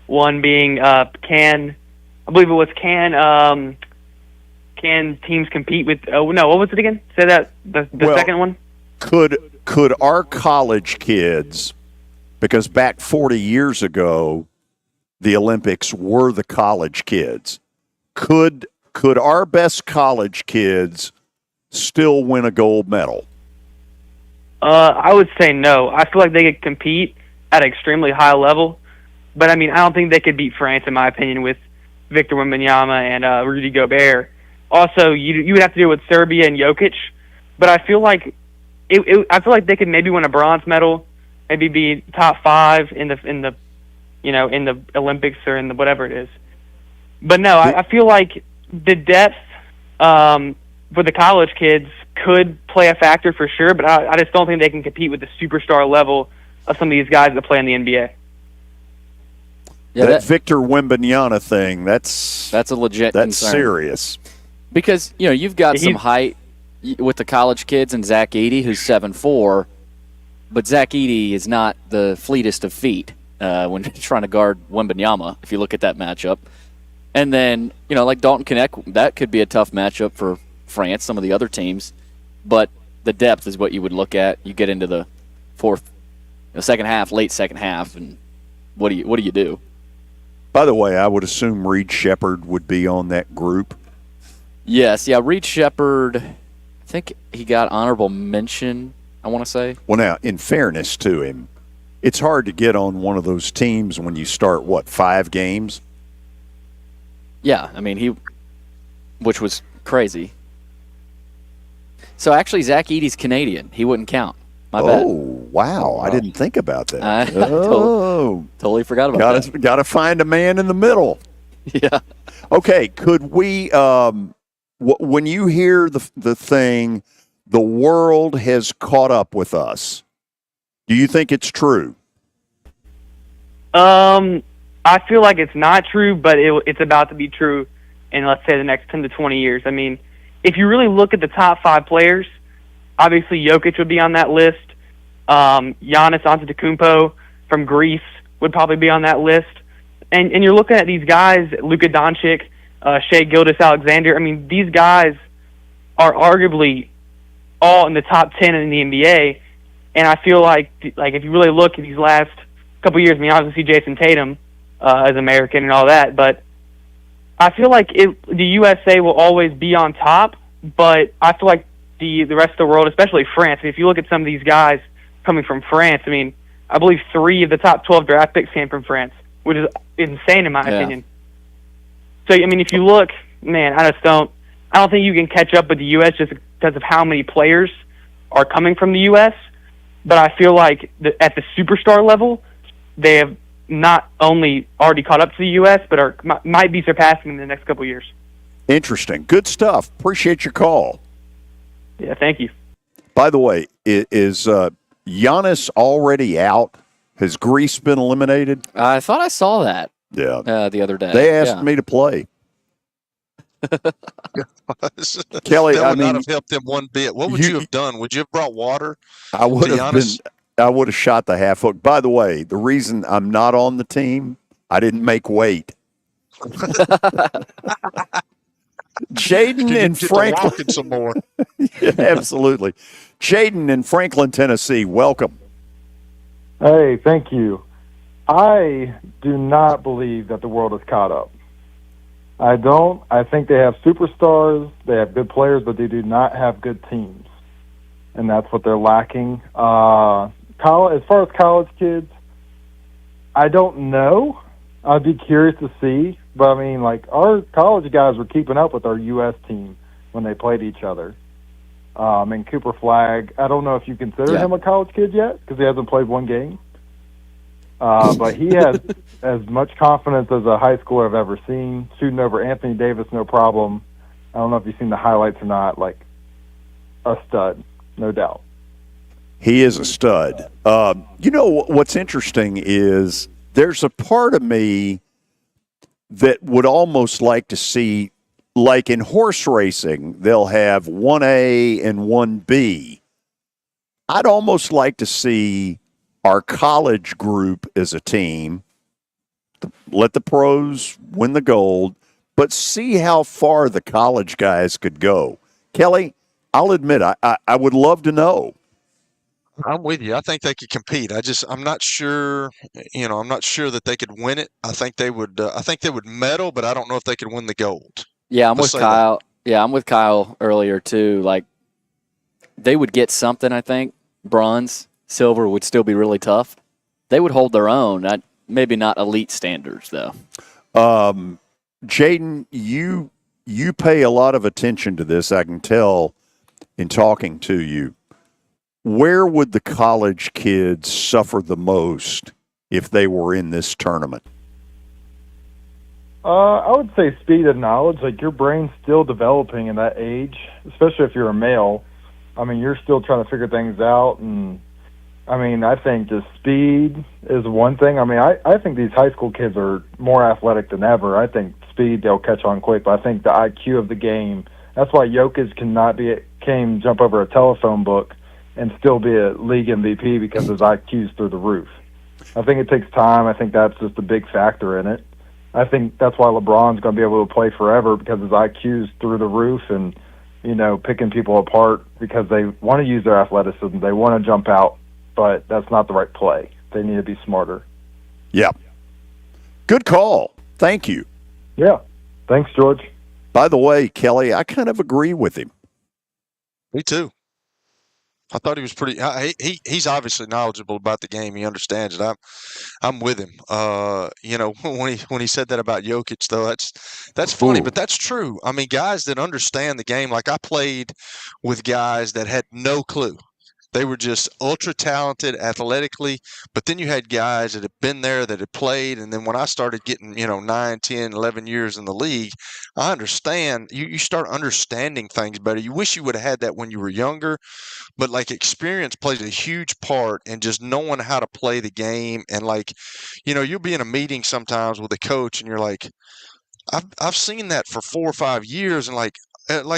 One being, can teams compete with? Oh no, what was it again? Say that the second one. Could our college kids, because back 40 years ago, the Olympics were the college kids. Could our best college kids still win a gold medal? I would say no. I feel like they could compete at an extremely high level, but I don't think they could beat France, in my opinion, with Victor Wembanyama and Rudy Gobert. Also, you would have to deal with Serbia and Jokic, but I feel like they could maybe win a bronze medal, maybe be top 5 in the Olympics or in the whatever it is. But no, I feel like the depth for the college kids could play a factor for sure, but I just don't think they can compete with the superstar level of some of these guys that play in the NBA. Yeah, that Victor Wembanyama thing, that's a legit concern. Serious. Because, you've got some height with the college kids and Zach Edey, who's 7'4", but Zach Edey is not the fleetest of feet when trying to guard Wembanyama, if you look at that matchup. And then, like Dalton Knecht, that could be a tough matchup for France, some of the other teams. But the depth is what you would look at. You get into the second half, late second half, and what do you do? By the way, I would assume Reed Shepherd would be on that group. Yes, yeah, Reed Shepherd, I think he got honorable mention, I want to say. Well, now, in fairness to him, it's hard to get on one of those teams when you start, 5 games? Yeah, which was crazy. So actually, Zach Edey's Canadian. He wouldn't count. My bad. Oh, wow. I didn't think about that. I totally forgot about that. Got to find a man in the middle. Yeah. Okay, could we, when you hear the thing, the world has caught up with us, do you think it's true? I feel like it's not true, but it's about to be true in, let's say, the next 10 to 20 years. If you really look at the top 5 players, obviously Jokic would be on that list. Giannis Antetokounmpo from Greece would probably be on that list. And you're looking at these guys, Luka Doncic, Shai Gilgeous-Alexander. These guys are arguably all in the top 10 in the NBA. And I feel like if you really look at these last couple years, obviously Jason Tatum is American and all that, but I feel like the USA will always be on top, but I feel like the rest of the world, especially France, if you look at some of these guys coming from France, I mean, I believe 3 of the top 12 draft picks came from France, which is insane in my opinion. So, I mean, if you look, man, I don't think you can catch up with the U.S. just because of how many players are coming from the U.S., but I feel like at the superstar level, they have not only already caught up to the U.S., but might be surpassing in the next couple of years. Interesting. Good stuff. Appreciate your call. Yeah, thank you. By the way, is Giannis already out? Has Greece been eliminated? I thought I saw that. Yeah. The other day. They asked me to play. Kelly, that would I not mean, have helped them one bit. What would you have done? Would you have brought water? I would have shot the half hook. By the way, the reason I'm not on the team, I didn't make weight. Jaden in Franklin. Some more. Yeah, absolutely. Jaden in Franklin, Tennessee. Welcome. Hey, thank you. I do not believe that the world is caught up. I don't. I think they have superstars, they have good players, but they do not have good teams. And that's what they're lacking. As far as college kids, I don't know. I'd be curious to see. But, I mean, like, our college guys were keeping up with our U.S. team when they played each other. And Cooper Flagg, I don't know if you consider him a college kid yet because he hasn't played one game. But he has as much confidence as a high schooler I've ever seen. Shooting over Anthony Davis, no problem. I don't know if you've seen the highlights or not. Like, a stud, no doubt. He is a stud. You know, what's interesting is there's a part of me that would almost like to see, like in horse racing, they'll have 1A and 1B. I'd almost like to see our college group as a team, let the pros win the gold, but see how far the college guys could go. Kelly, I'll admit, I would love to know. I'm with you. I think they could compete. I'm not sure. I'm not sure that they could win it. I think they would. I think they would medal, but I don't know if they could win the gold. Yeah, I'm with Kyle. Yeah, I'm with Kyle earlier too. Like, they would get something. I think bronze, silver would still be really tough. They would hold their own. Maybe not elite standards though. Jaden, you pay a lot of attention to this. I can tell in talking to you. Where would the college kids suffer the most if they were in this tournament? I would say speed of knowledge. Like, your brain's still developing in that age, especially if you're a male. I mean, you're still trying to figure things out. And, I mean, I think just speed is one thing. I mean, I think these high school kids are more athletic than ever. I think speed, they'll catch on quick. But I think the IQ of the game, that's why Jokic can jump over a telephone book and still be a league MVP because his IQ's through the roof. I think it takes time. I think that's just a big factor in it. I think that's why LeBron's going to be able to play forever because his IQ's through the roof and, picking people apart because they want to use their athleticism. They want to jump out, but that's not the right play. They need to be smarter. Yeah. Good call. Thank you. Yeah. Thanks, George. By the way, Kelly, I kind of agree with him. Me too. I thought he was pretty. He's obviously knowledgeable about the game. He understands it. I'm with him. When he said that about Jokic, though, that's funny, but that's true. I mean, guys that understand the game. Like, I played with guys that had no clue. They were just ultra talented athletically, but then you had guys that had been there, that had played, and then when I started getting, 9, 10, 11 years in the league, I understand. You start understanding things better. You wish you would have had that when you were younger, but, like, experience plays a huge part in just knowing how to play the game. And, like, you'll be in a meeting sometimes with a coach, and you're like, I've seen that for 4 or 5 years, and, like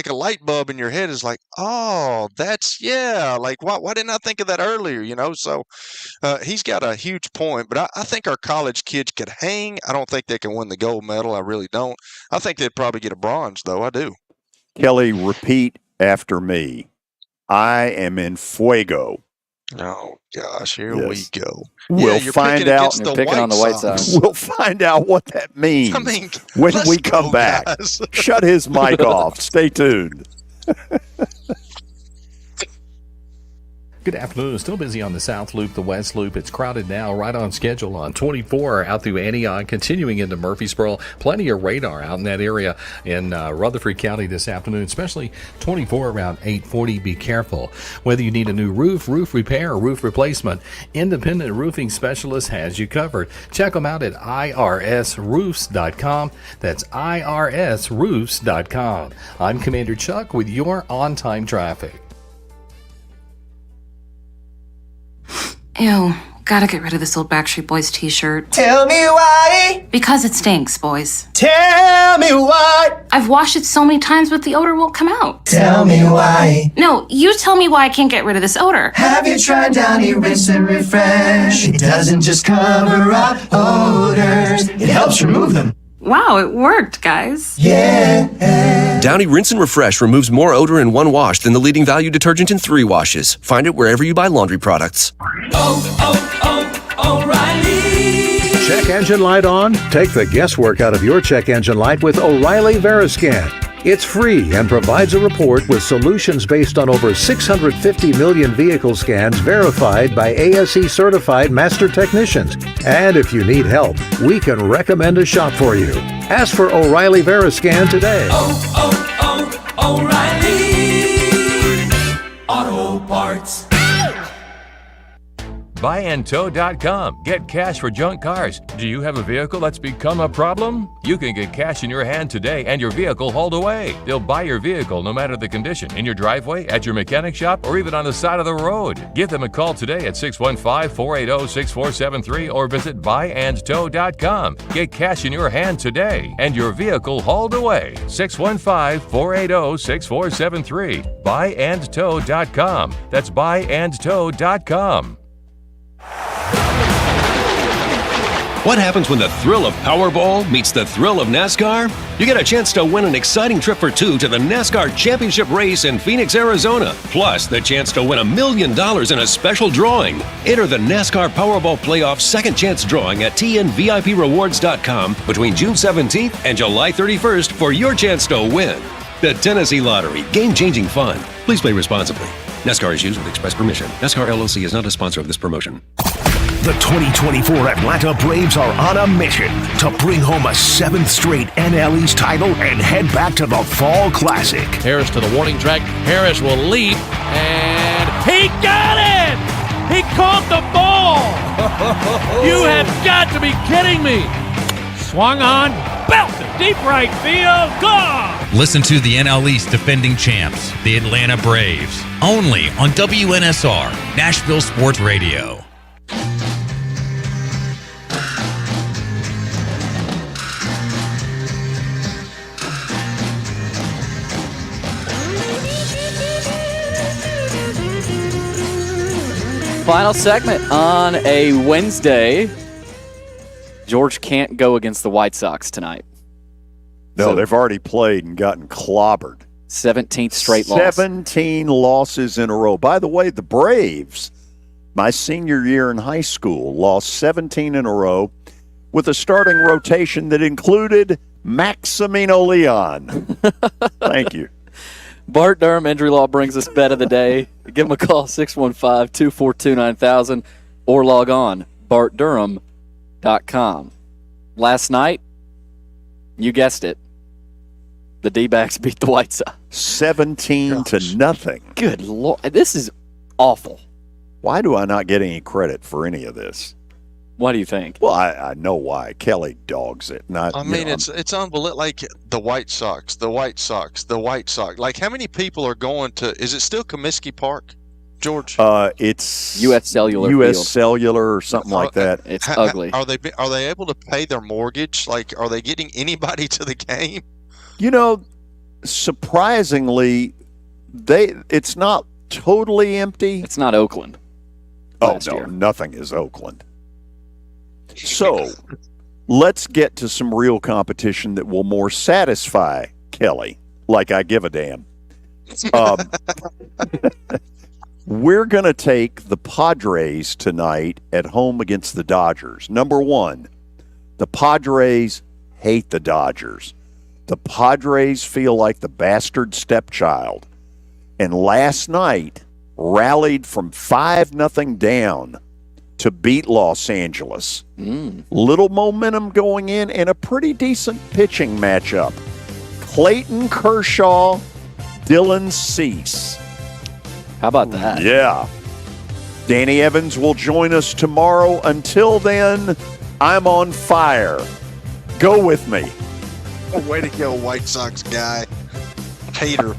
a light bulb in your head is like, oh, like, why didn't I think of that earlier, So he's got a huge point, but I think our college kids could hang. I don't think they can win the gold medal. I really don't. I think they'd probably get a bronze, though. I do. Kelly, repeat after me. I am in fuego. Oh gosh, here Yes. we go. We'll you're find picking out. against the White Sox. We'll find out what that means when let's we go, come back. guys. Shut his mic off. Stay tuned. Good afternoon. Still busy on the South Loop, the West Loop. It's crowded now, right on schedule on 24 out through Antioch, continuing into Murfreesboro. Plenty of radar out in that area in Rutherford County this afternoon, especially 24 around 840. Be careful. Whether you need a new roof repair, or roof replacement, Independent Roofing Specialist has you covered. Check them out at irsroofs.com. That's irsroofs.com. I'm Commander Chuck with your on-time traffic. Ew, gotta get rid of this old Backstreet Boys t-shirt. Tell me why. Because it stinks, boys. Tell me why. I've washed it so many times, but the odor won't come out. Tell me why. No, you tell me why I can't get rid of this odor. Have you tried Downy Rinse and Refresh? It doesn't just cover up odors, it helps remove them. Wow, it worked, guys. Yeah. Downy Rinse and Refresh removes more odor in one wash than the leading value detergent in 3 washes. Find it wherever you buy laundry products. O'Reilly. Check engine light on? Take the guesswork out of your check engine light with O'Reilly Veriscan. It's free and provides a report with solutions based on over 650 million vehicle scans verified by ASE certified master technicians. And if you need help, we can recommend a shop for you. Ask for O'Reilly Veriscan today. O'Reilly Auto Parts. Buyandtow.com. Get cash for junk cars. Do you have a vehicle that's become a problem? You can get cash in your hand today and your vehicle hauled away. They'll buy your vehicle no matter the condition, in your driveway, at your mechanic shop, or even on the side of the road. Give them a call today at 615-480-6473 or visit buyandtow.com. Get cash in your hand today and your vehicle hauled away. 615-480-6473. Buyandtow.com. That's buyandtow.com. What happens when the thrill of Powerball meets the thrill of NASCAR? You get a chance to win an exciting trip for 2 to the NASCAR Championship Race in Phoenix, Arizona. Plus, the chance to win $1 million in a special drawing. Enter the NASCAR Powerball Playoff Second Chance Drawing at TNVIPRewards.com between June 17th and July 31st for your chance to win. The Tennessee Lottery. Game-changing fun. Please play responsibly. NASCAR is used with express permission. NASCAR LLC is not a sponsor of this promotion. The 2024 Atlanta Braves are on a mission to bring home a 7th straight NL East title and head back to the Fall Classic. Harris to the warning track. Harris will leap, and he got it! He caught the ball! You have got to be kidding me! Swung on, belted, deep right field, gone! Listen to the NL East defending champs, the Atlanta Braves, only on WNSR, Nashville Sports Radio. Final segment on a Wednesday. George can't go against the White Sox tonight. No, they've already played and gotten clobbered. 17th straight loss. 17 losses in a row. By the way, the Braves, my senior year in high school, lost 17 in a row with a starting rotation that included Maximino Leon. Thank you. Bart Durham, Injury Law, brings us bet of the day. Give him a call, 615-242-9000, or log on, bartdurham.com. Last night, you guessed it, the D-backs beat the White Sox. 17-0. Good Lord. This is awful. Why do I not get any credit for any of this? What do you think? Well, I know why. Kelly dogs it. It's unbelievable. Like the White Sox. Like, how many people are going to? Is it still Comiskey Park, George? It's U.S. Cellular. U.S. Cellular or something like that. It's ugly. Are they able to pay their mortgage? Like, are they getting anybody to the game? You know, surprisingly, it's not totally empty. It's not Oakland. Oh no, nothing is Oakland. So, let's get to some real competition that will more satisfy Kelly, like I give a damn. We're going to take the Padres tonight at home against the Dodgers. Number one, the Padres hate the Dodgers. The Padres feel like the bastard stepchild. And last night rallied from 5-0 down to beat Los Angeles. Little momentum going in and a pretty decent pitching matchup. Clayton Kershaw, Dylan Cease. How about that? Yeah. Danny Evans will join us tomorrow. Until then, I'm on fire. Go with me. Way to go, White Sox guy. Hater.